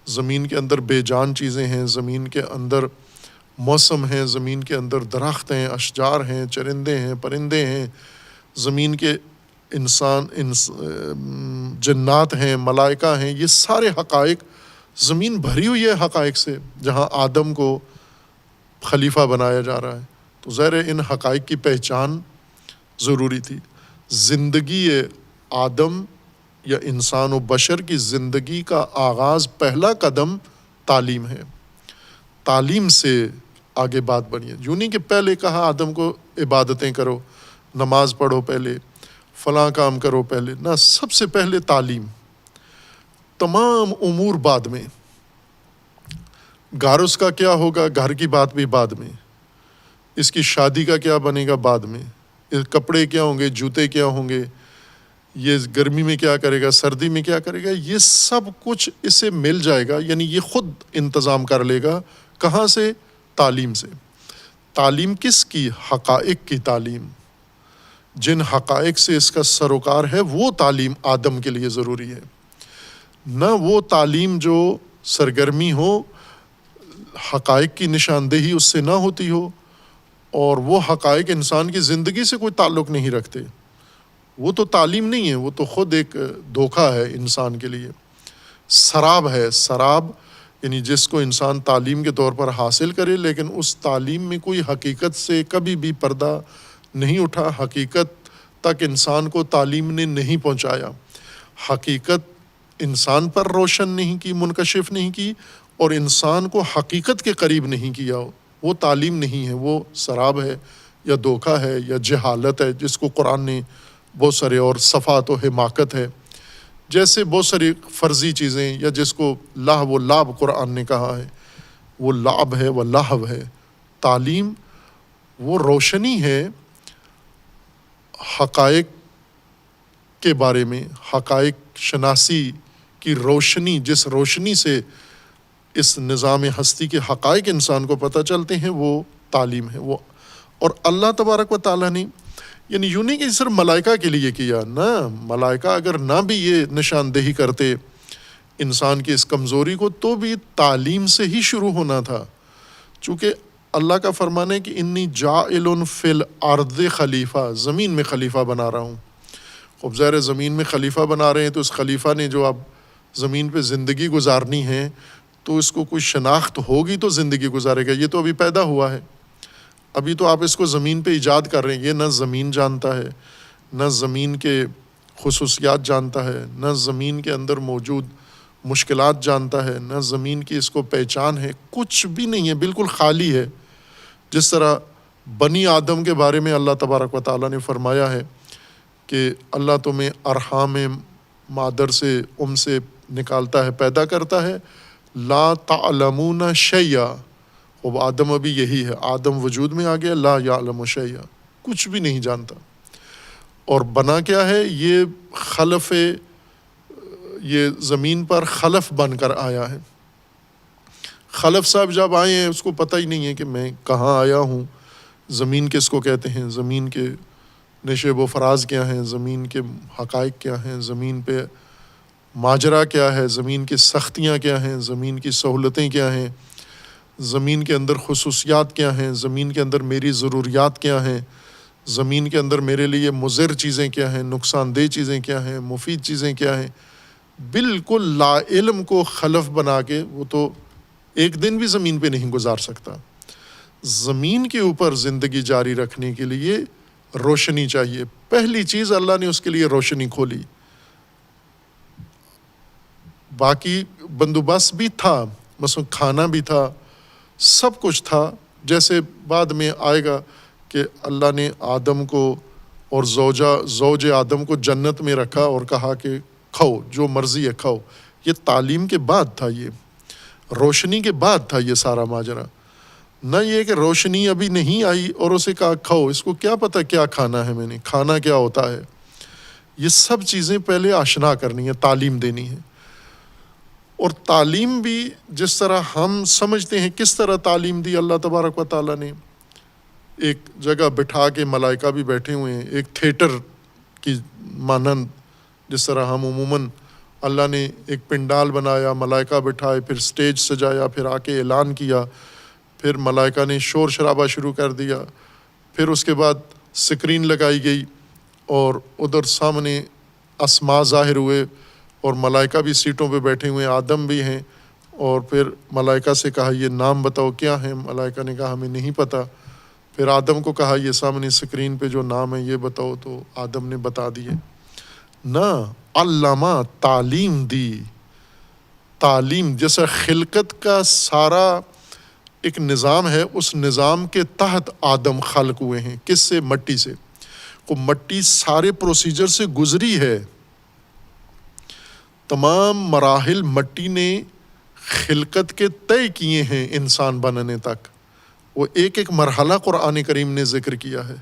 زمین کے اندر بے جان چیزیں ہیں، زمین کے اندر موسم ہیں، زمین کے اندر درخت ہیں، اشجار ہیں، چرندے ہیں، پرندے ہیں، زمین کے انسان جنات ہیں، ملائکہ ہیں. یہ سارے حقائق، زمین بھری ہوئی ہے حقائق سے جہاں آدم کو خلیفہ بنایا جا رہا ہے. تو ظاہر ان حقائق کی پہچان ضروری تھی. زندگی آدم یا انسان و بشر کی زندگی کا آغاز، پہلا قدم تعلیم ہے. تعلیم سے آگے بات بنی ہے. یوں نہیں کہ پہلے کہا آدم کو عبادتیں کرو، نماز پڑھو، پہلے فلاں کام کرو، پہلے نہ، سب سے پہلے تعلیم، تمام امور بعد میں. گھر اس کا کیا ہوگا، گھر کی بات بھی بعد میں، اس کی شادی کا کیا بنے گا بعد میں، کپڑے کیا ہوں گے، جوتے کیا ہوں گے، یہ گرمی میں کیا کرے گا، سردی میں کیا کرے گا، یہ سب کچھ اسے مل جائے گا. یعنی یہ خود انتظام کر لے گا. کہاں سے؟ تعلیم سے. تعلیم کس کی؟ حقائق کی تعلیم. جن حقائق سے اس کا سروکار ہے وہ تعلیم آدم کے لیے ضروری ہے. نہ وہ تعلیم جو سرگرمی ہو، حقائق کی نشاندہی اس سے نہ ہوتی ہو، اور وہ حقائق انسان کی زندگی سے کوئی تعلق نہیں رکھتے. وہ تو تعلیم نہیں ہے، وہ تو خود ایک دھوکہ ہے انسان کے لیے. سراب ہے. سراب یعنی جس کو انسان تعلیم کے طور پر حاصل کرے لیکن اس تعلیم میں کوئی حقیقت سے کبھی بھی پردہ نہیں اٹھا، حقیقت تک انسان کو تعلیم نے نہیں پہنچایا، حقیقت انسان پر روشن نہیں کی، منکشف نہیں کی، اور انسان کو حقیقت کے قریب نہیں کیا. وہ تعلیم نہیں ہے، وہ سراب ہے یا دھوکہ ہے یا جہالت ہے، جس کو قرآن نے بہت سارے، اور صفات و حماقت ہے جیسے بہت ساری فرضی چیزیں، یا جس کو لہو و لعب قرآن نے کہا ہے، وہ لعب ہے، وہ لہو ہے. تعلیم وہ روشنی ہے حقائق کے بارے میں، حقائق شناسی کی روشنی، جس روشنی سے اس نظام ہستی کے حقائق انسان کو پتہ چلتے ہیں، وہ تعلیم ہے. وہ اور اللہ تبارک و تعالیٰ نے یعنی یوں نہیں کہ صرف ملائکہ کے لیے کیا، نہ، ملائکہ اگر نہ بھی یہ نشاندہی کرتے انسان کی اس کمزوری کو تو بھی تعلیم سے ہی شروع ہونا تھا. چونکہ اللہ کا فرمان ہے کہ انی جاعل فی الارض خلیفہ، زمین میں خلیفہ بنا رہا ہوں. خوب ظاہر زمین میں خلیفہ بنا رہے ہیں تو اس خلیفہ نے جو اب زمین پہ زندگی گزارنی ہے تو اس کو کوئی شناخت ہوگی تو زندگی گزارے گا. یہ تو ابھی پیدا ہوا ہے، ابھی تو آپ اس کو زمین پہ ایجاد کر رہے ہیں. یہ نہ زمین جانتا ہے، نہ زمین کے خصوصیات جانتا ہے، نہ زمین کے اندر موجود مشکلات جانتا ہے، نہ زمین کی اس کو پہچان ہے، کچھ بھی نہیں ہے، بالکل خالی ہے. جس طرح بنی آدم کے بارے میں اللہ تبارک و تعالیٰ نے فرمایا ہے کہ اللہ تمہیں ارحام مادر سے، سے نکالتا ہے، پیدا کرتا ہے. لا تعلمون شیئا، اب آدم ابھی یہی ہے، آدم وجود میں آ گیا، لا یعلم شیئا، کچھ بھی نہیں جانتا. اور بنا کیا ہے؟ یہ خلف یہ زمین پر خلف بن کر آیا ہے۔ خلف صاحب جب آئے ہیں اس کو پتہ ہی نہیں ہے کہ میں کہاں آیا ہوں، زمین کس کو کہتے ہیں، زمین کے نشیب و فراز کیا ہیں، زمین کے حقائق کیا ہیں، زمین پہ ماجرا کیا ہے، زمین کی سختیاں کیا ہیں، زمین کی سہولتیں کیا ہیں، زمین کے اندر خصوصیات کیا ہیں، زمین کے اندر میری ضروریات کیا ہیں، زمین کے اندر میرے لیے مضر چیزیں کیا ہیں، نقصان دہ چیزیں کیا ہیں، مفید چیزیں کیا ہیں۔ بالکل لا علم کو خلف بنا کے وہ تو ایک دن بھی زمین پہ نہیں گزار سکتا۔ زمین کے اوپر زندگی جاری رکھنے کے لیے روشنی چاہیے۔ پہلی چیز اللہ نے اس کے لیے روشنی کھولی، باقی بندوبست بھی تھا، مثلا کھانا بھی تھا، سب کچھ تھا، جیسے بعد میں آئے گا کہ اللہ نے آدم کو اور زوج آدم کو جنت میں رکھا اور کہا کہ کھاؤ جو مرضی ہے کھاؤ۔ یہ تعلیم کے بعد تھا، یہ روشنی کے بعد تھا یہ سارا ماجرا، نہ یہ کہ روشنی ابھی نہیں آئی اور اسے کہا کھاؤ، اس کو کیا پتہ کیا کھانا ہے، میں نے کھانا کیا ہوتا ہے۔ یہ سب چیزیں پہلے آشنا کرنی ہے، تعلیم دینی ہے۔ اور تعلیم بھی جس طرح ہم سمجھتے ہیں، کس طرح تعلیم دی اللہ تبارک و تعالیٰ نے، ایک جگہ بٹھا کے ملائکہ بھی بیٹھے ہوئے ہیں، ایک تھیٹر کی مانند، جس طرح ہم عموماً اللہ نے ایک پنڈال بنایا، ملائکہ بٹھائے، پھر سٹیج سجایا، پھر آ کے اعلان کیا، پھر ملائکہ نے شور شرابہ شروع کر دیا، پھر اس کے بعد سکرین لگائی گئی اور ادھر سامنے اسماء ظاہر ہوئے اور ملائکہ بھی سیٹوں پہ بیٹھے ہوئے، آدم بھی ہیں، اور پھر ملائکہ سے کہا یہ نام بتاؤ کیا ہیں، ملائکہ نے کہا ہمیں نہیں پتہ، پھر آدم کو کہا یہ سامنے سکرین پہ جو نام ہے یہ بتاؤ، تو آدم نے بتا دیے۔ نہ، علامہ تعلیم دی، تعلیم جیسا خلقت کا سارا ایک نظام ہے، اس نظام کے تحت آدم خلق ہوئے ہیں۔ کس سے؟ مٹی سے۔ وہ مٹی سارے پروسیجر سے گزری ہے، تمام مراحل مٹی نے خلقت کے طے کیے ہیں انسان بننے تک۔ وہ ایک ایک مرحلہ قرآن کریم نے ذکر کیا ہے،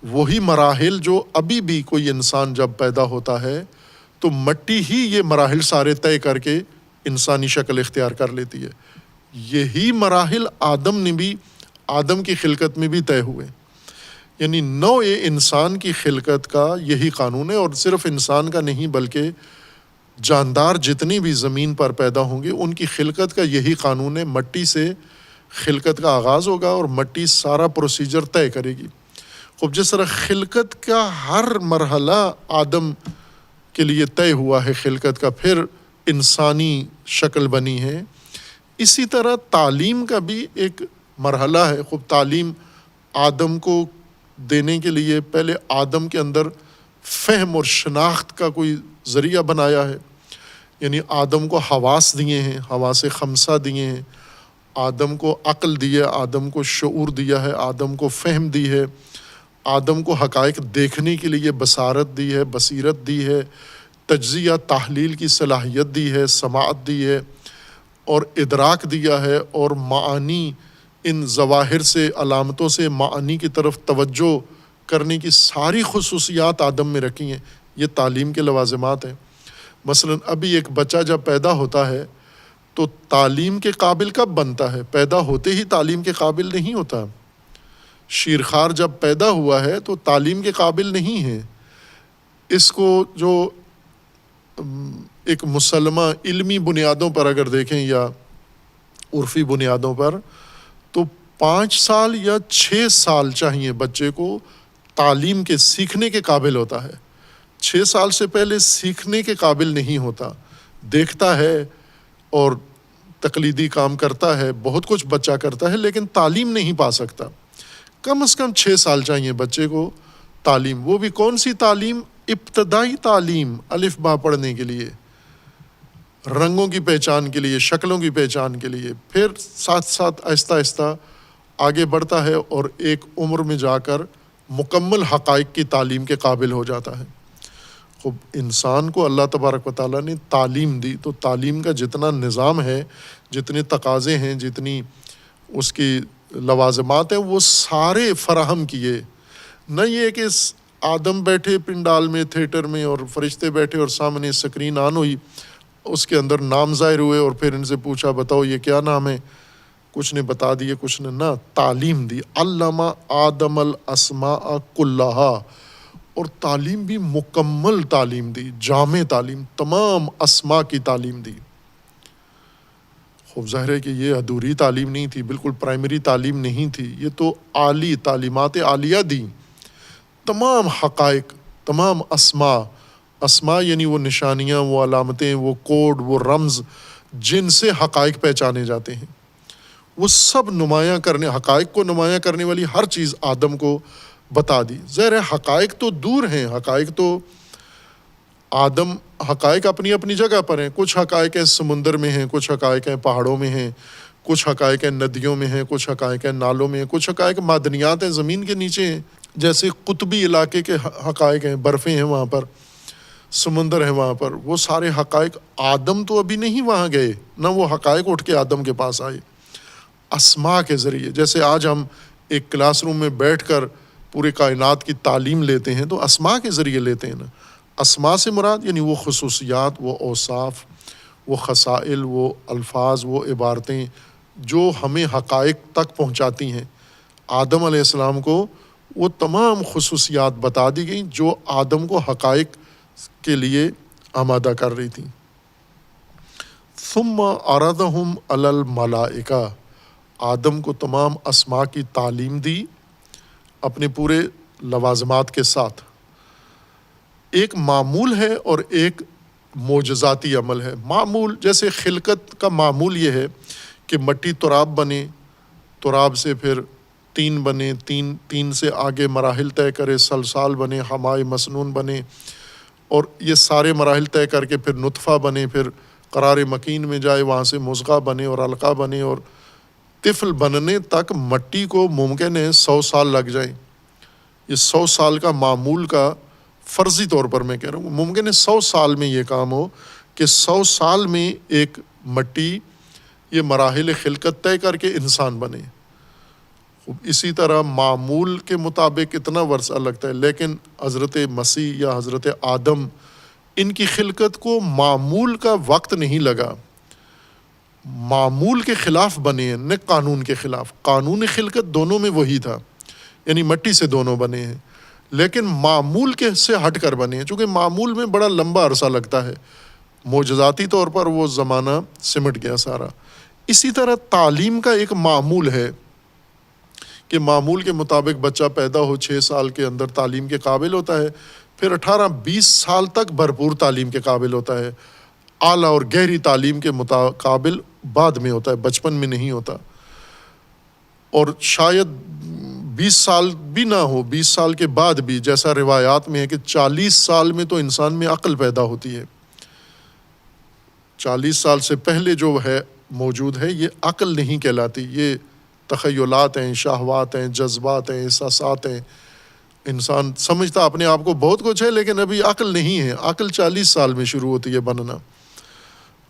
وہی مراحل جو ابھی بھی کوئی انسان جب پیدا ہوتا ہے تو مٹی ہی یہ مراحل سارے طے کر کے انسانی شکل اختیار کر لیتی ہے۔ یہی مراحل آدم نے بھی، آدم کی خلقت میں بھی طے ہوئے، یعنی نوع انسان کی خلقت کا یہی قانون ہے، اور صرف انسان کا نہیں بلکہ جاندار جتنی بھی زمین پر پیدا ہوں گے ان کی خلقت کا یہی قانون ہے۔ مٹی سے خلقت کا آغاز ہوگا اور مٹی سارا پروسیجر طے کرے گی۔ خوب جس طرح خلقت کا ہر مرحلہ آدم کے لیے طے ہوا ہے خلقت کا، پھر انسانی شکل بنی ہے، اسی طرح تعلیم کا بھی ایک مرحلہ ہے۔ خوب تعلیم آدم کو دینے کے لیے پہلے آدم کے اندر فہم اور شناخت کا کوئی ذریعہ بنایا ہے، یعنی آدم کو حواس دیے ہیں، حواس خمسہ دیے ہیں، آدم کو عقل دی ہے، آدم کو شعور دیا ہے، آدم کو فہم دی ہے، آدم کو حقائق دیکھنے کے لیے بصارت دی ہے، بصیرت دی ہے، تجزیہ تحلیل کی صلاحیت دی ہے، سماعت دی ہے، اور ادراک دیا ہے، اور معانی، ان ظواہر سے، علامتوں سے معانی کی طرف توجہ کرنے کی ساری خصوصیات آدم میں رکھی ہیں۔ یہ تعلیم کے لوازمات ہیں۔ مثلا ابھی ایک بچہ جب پیدا ہوتا ہے تو تعلیم کے قابل کب بنتا ہے؟ پیدا ہوتے ہی تعلیم کے قابل نہیں ہوتا۔ شیرخوار جب پیدا ہوا ہے تو تعلیم کے قابل نہیں ہے۔ اس کو جو ایک مسلمہ علمی بنیادوں پر اگر دیکھیں یا عرفی بنیادوں پر، تو 5 سال یا 6 سال چاہیے بچے کو تعلیم کے سیکھنے کے قابل ہوتا ہے۔ 6 سال سے پہلے سیکھنے کے قابل نہیں ہوتا، دیکھتا ہے اور تقلیدی کام کرتا ہے، بہت کچھ بچہ کرتا ہے، لیکن تعلیم نہیں پا سکتا۔ کم از کم 6 سال چاہیے بچے کو تعلیم۔ وہ بھی کون سی تعلیم؟ ابتدائی تعلیم، الف با پڑھنے کے لیے، رنگوں کی پہچان کے لیے، شکلوں کی پہچان کے لیے، پھر ساتھ ساتھ آہستہ آہستہ آگے بڑھتا ہے اور ایک عمر میں جا کر مکمل حقائق کی تعلیم کے قابل ہو جاتا ہے۔ خوب انسان کو اللہ تبارک و تعالیٰ نے تعلیم دی، تو تعلیم کا جتنا نظام ہے، جتنے تقاضے ہیں، جتنی اس کی لوازمات ہیں، وہ سارے فراہم کیے۔ نہ یہ کہ آدم بیٹھے پنڈال میں تھیٹر میں اور فرشتے بیٹھے اور سامنے اسکرین آن ہوئی، اس کے اندر نام ظاہر ہوئے اور پھر ان سے پوچھا بتاؤ یہ کیا نام ہے، کچھ نے بتا دیے کچھ نے نہ، تعلیم دی، علم آدم الاسماء کلہا، اور تعلیم بھی مکمل تعلیم دی، جامع تعلیم، تمام اسماء کی تعلیم دی۔ خوب ظاہر ہے کہ یہ ادھوری تعلیم نہیں تھی، بالکل پرائمری تعلیم نہیں تھی، یہ تو عالی تعلیمات عالیہ دی، تمام حقائق، تمام اسماء یعنی وہ نشانیاں، وہ علامتیں، وہ کوڈ، وہ رمز جن سے حقائق پہچانے جاتے ہیں، وہ سب نمایاں کرنے، حقائق کو نمایاں کرنے والی ہر چیز آدم کو بتا دی۔ ظاہر ہے حقائق تو دور ہیں، حقائق تو آدم، حقائق اپنی اپنی جگہ پر ہیں، کچھ حقائق ہیں سمندر میں ہیں، کچھ حقائق ہیں پہاڑوں میں ہیں، کچھ حقائق ہیں ندیوں میں ہیں، کچھ حقائق ہیں نالوں میں ہیں، کچھ حقائق معدنیات ہیں زمین کے نیچے ہیں، جیسے قطبی علاقے کے حقائق ہیں، برفیں ہیں وہاں پر، سمندر ہیں وہاں پر، وہ سارے حقائق آدم تو ابھی نہیں وہاں گئے، نہ وہ حقائق اٹھ کے آدم کے پاس آئے، اسماء کے ذریعے۔ جیسے آج ہم ایک کلاس روم میں بیٹھ کر پورے کائنات کی تعلیم لیتے ہیں تو اسماء کے ذریعے لیتے ہیں نا۔ اسماء سے مراد یعنی وہ خصوصیات، وہ اوصاف، وہ خصائل، وہ الفاظ، وہ عبارتیں جو ہمیں حقائق تک پہنچاتی ہیں۔ آدم علیہ السلام کو وہ تمام خصوصیات بتا دی گئیں جو آدم کو حقائق کے لیے آمادہ کر رہی تھیں۔ ثم عرضهم علی الملائکہ، آدم کو تمام اسماء کی تعلیم دی اپنے پورے لوازمات کے ساتھ۔ ایک معمول ہے اور ایک معجزاتی عمل ہے۔ معمول جیسے خلقت کا معمول یہ ہے کہ مٹی تراب بنے، تراب سے پھر تین بنے، تین سے آگے مراحل طے کرے، سلسال بنے، حمائے مسنون بنے، اور یہ سارے مراحل طے کر کے پھر نطفہ بنے، پھر قرار مکین میں جائے، وہاں سے مضغہ بنے اور علقہ بنے، اور طفل بننے تک مٹی کو ممکن ہے 100 سال لگ جائیں۔ یہ 100 سال کا معمول کا فرضی طور پر میں کہہ رہا ہوں، ممکن ہے 100 سال میں یہ کام ہو کہ 100 سال میں ایک مٹی یہ مراحل خلقت طے کر کے انسان بنے۔ اسی طرح معمول کے مطابق اتنا ورثہ لگتا ہے، لیکن حضرت مسیح یا حضرت آدم ان کی خلقت کو معمول کا وقت نہیں لگا، معمول کے خلاف بنے ہیں، نہ قانون کے خلاف۔ قانون خلقت دونوں میں وہی تھا، یعنی مٹی سے دونوں بنے ہیں، لیکن معمول کے سے ہٹ کر بنے ہیں، چونکہ معمول میں بڑا لمبا عرصہ لگتا ہے، معجزاتی طور پر وہ زمانہ سمٹ گیا سارا۔ اسی طرح تعلیم کا ایک معمول ہے کہ معمول کے مطابق بچہ پیدا ہو 6 سال کے اندر تعلیم کے قابل ہوتا ہے، پھر 18-20 سال تک بھرپور تعلیم کے قابل ہوتا ہے، اعلیٰ اور گہری تعلیم کے قابل بعد میں ہوتا ہے، بچپن میں نہیں ہوتا، اور شاید 20 سال بھی نہ ہو، 20 سال کے بعد بھی، جیسا روایات میں ہے کہ 40 سال میں تو انسان میں عقل پیدا ہوتی ہے۔ 40 سال سے پہلے جو ہے موجود ہے یہ عقل نہیں کہلاتی، یہ تخیلات ہیں، شہوات ہیں، جذبات ہیں، احساسات ہیں۔ انسان سمجھتا اپنے آپ کو بہت کچھ ہے لیکن ابھی عقل نہیں ہے۔ عقل 40 سال میں شروع ہوتی ہے بننا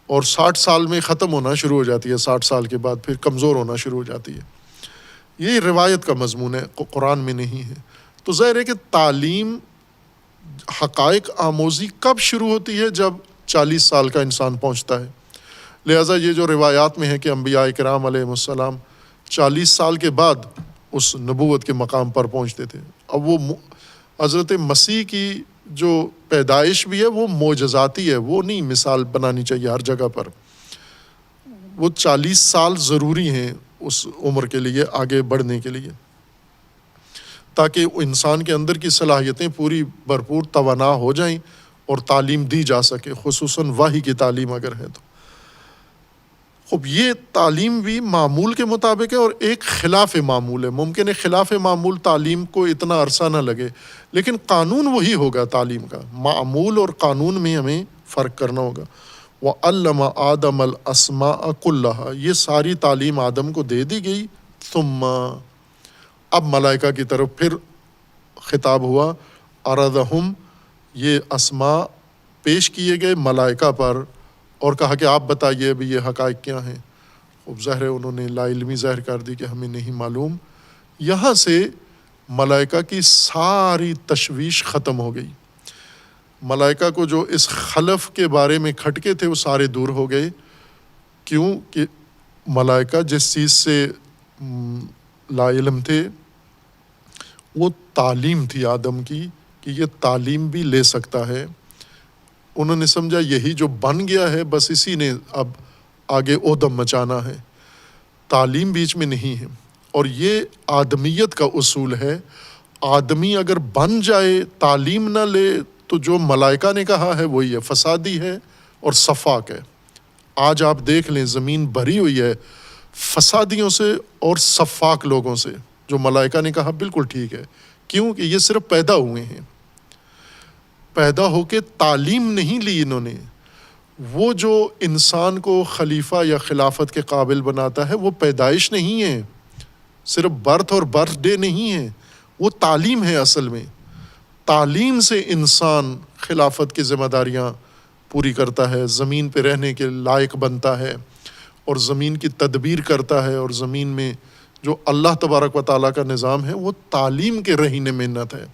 اور 60 سال میں ختم ہونا شروع ہو جاتی ہے، 60 سال کے بعد پھر کمزور ہونا شروع ہو جاتی ہے۔ یہ روایت کا مضمون ہے، قرآن میں نہیں ہے۔ تو ظاہر ہے کہ تعلیم، حقائق آموزی کب شروع ہوتی ہے؟ جب 40 سال کا انسان پہنچتا ہے۔ لہٰذا یہ جو روایات میں ہے کہ انبیاء کرام علیہ السلام 40 سال کے بعد اس نبوت کے مقام پر پہنچتے تھے۔ اب وہ حضرت مسیح کی جو پیدائش بھی ہے وہ معجزاتی ہے، وہ نہیں مثال بنانی چاہیے ہر جگہ پر۔ وہ 40 سال ضروری ہیں اس عمر کے لیے، آگے بڑھنے کے لیے، تاکہ انسان کے اندر کی صلاحیتیں پوری بھرپور توانا ہو جائیں اور تعلیم دی جا سکے، خصوصاً وحی کی تعلیم اگر ہے تو۔ خب یہ تعلیم بھی معمول کے مطابق ہے اور ایک خلاف معمول ہے۔ ممکن ہے خلاف معمول تعلیم کو اتنا عرصہ نہ لگے، لیکن قانون وہی ہوگا تعلیم کا۔ معمول اور قانون میں ہمیں فرق کرنا ہوگا۔ وَعَلَّمَ آدَمَ الْأَسْمَاءَ كُلَّهَا، یہ ساری تعلیم آدم کو دے دی گئی۔ ثم، اب ملائکہ کی طرف پھر خطاب ہوا، عرضہم، یہ اسماء پیش کیے گئے ملائکہ پر اور کہا کہ آپ بتائیے ابھی یہ حقائق کیا ہیں۔ خوب ظاہر ہے انہوں نے لا علمی ظاہر کر دی کہ ہمیں نہیں معلوم۔ یہاں سے ملائکہ کی ساری تشویش ختم ہو گئی. ملائکہ کو جو اس خلف کے بارے میں کھٹکے تھے وہ سارے دور ہو گئے. کیوں کہ ملائکہ جس چیز سے لا علم تھے وہ تعلیم تھی آدم کی کہ یہ تعلیم بھی لے سکتا ہے. انہوں نے سمجھا یہی جو بن گیا ہے بس اسی نے اب آگے اودم مچانا ہے، تعلیم بیچ میں نہیں ہے. اور یہ آدمیت کا اصول ہے، آدمی اگر بن جائے تعلیم نہ لے تو جو ملائکہ نے کہا ہے وہی ہے، فسادی ہے اور صفاق ہے. آج آپ دیکھ لیں زمین بھری ہوئی ہے فسادیوں سے اور صفاق لوگوں سے. جو ملائکہ نے کہا بالکل ٹھیک ہے، کیوں کہ یہ صرف پیدا ہوئے ہیں، پیدا ہو کے تعلیم نہیں لی انہوں نے. وہ جو انسان کو خلیفہ یا خلافت کے قابل بناتا ہے وہ پیدائش نہیں ہے، صرف برتھ اور برتھ ڈے نہیں ہے، وہ تعلیم ہے. اصل میں تعلیم سے انسان خلافت کی ذمہ داریاں پوری کرتا ہے، زمین پہ رہنے کے لائق بنتا ہے اور زمین کی تدبیر کرتا ہے. اور زمین میں جو اللہ تبارک و تعالیٰ کا نظام ہے وہ تعلیم کے رہین منت ہے،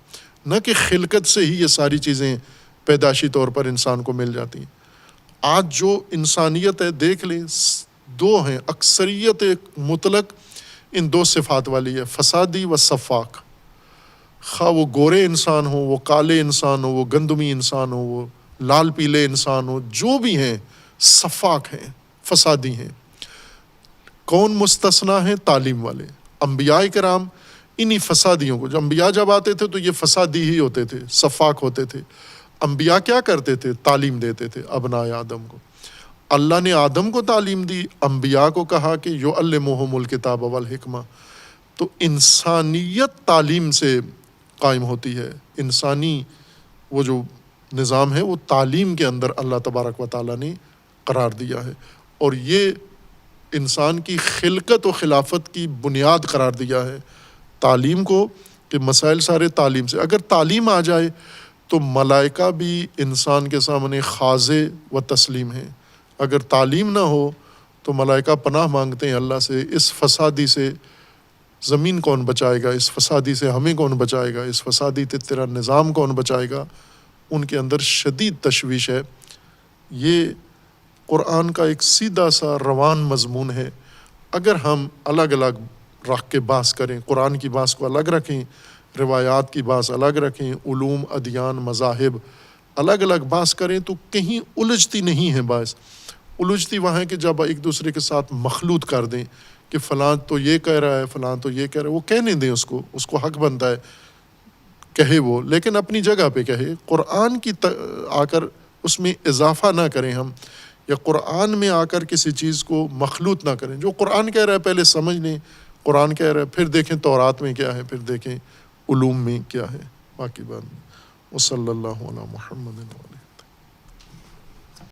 نہ کہ خلقت سے ہی یہ ساری چیزیں پیدائشی طور پر انسان کو مل جاتی ہیں. آج جو انسانیت ہے دیکھ لیں دو ہیں، اکثریت مطلق ان دو صفات والی ہے، فسادی و صفاق. خواہ وہ گورے انسان ہو، وہ کالے انسان ہو، وہ گندمی انسان ہو، وہ لال پیلے انسان ہو، جو بھی ہیں صفاق ہیں، فسادی ہیں. کون مستثنا ہیں؟ تعلیم والے. انبیاء کرام انہی فسادیوں کو، جب انبیاء جب آتے تھے تو یہ فسادی ہی ہوتے تھے، صفاق ہوتے تھے. انبیاء کیا کرتے تھے؟ تعلیم دیتے تھے ابناء آدم کو. اللہ نے آدم کو تعلیم دی، انبیاء کو کہا کہ یعلمہم الکتاب والحکمہ. تو انسانیت تعلیم سے قائم ہوتی ہے. انسانی وہ جو نظام ہے وہ تعلیم کے اندر اللہ تبارک و تعالیٰ نے قرار دیا ہے، اور یہ انسان کی خلقت و خلافت کی بنیاد قرار دیا ہے تعلیم کو، کہ مسائل سارے تعلیم سے. اگر تعلیم آ جائے تو ملائکہ بھی انسان کے سامنے خاضع و تسلیم ہیں. اگر تعلیم نہ ہو تو ملائکہ پناہ مانگتے ہیں اللہ سے، اس فسادی سے زمین کون بچائے گا، اس فسادی سے ہمیں کون بچائے گا، اس فسادی سے تیرا نظام کون بچائے گا. ان کے اندر شدید تشویش ہے. یہ قرآن کا ایک سیدھا سا روان مضمون ہے. اگر ہم الگ الگ رکھ کے بحث کریں، قرآن کی بحث کو الگ رکھیں، روایات کی بحث الگ رکھیں، علوم ادیان مذاہب الگ الگ بحث کریں تو کہیں الجھتی نہیں ہے. بحث الجھتی وہاں ہے کہ جب ایک دوسرے کے ساتھ مخلوط کر دیں کہ فلاں تو یہ کہہ رہا ہے، فلاں تو یہ کہہ رہا ہے. وہ کہنے دیں، اس کو حق بنتا ہے کہے وہ، لیکن اپنی جگہ پہ کہے. قرآن کی آ کر اس میں اضافہ نہ کریں ہم، یا قرآن میں آ کر کسی چیز کو مخلوط نہ کریں. جو قرآن کہہ رہا ہے پہلے سمجھ لیں قرآن کہہ رہا ہے، پھر دیکھیں تورات میں کیا ہے، پھر دیکھیں علوم میں کیا ہے. باقی بات وصلی اللہ علی محمد.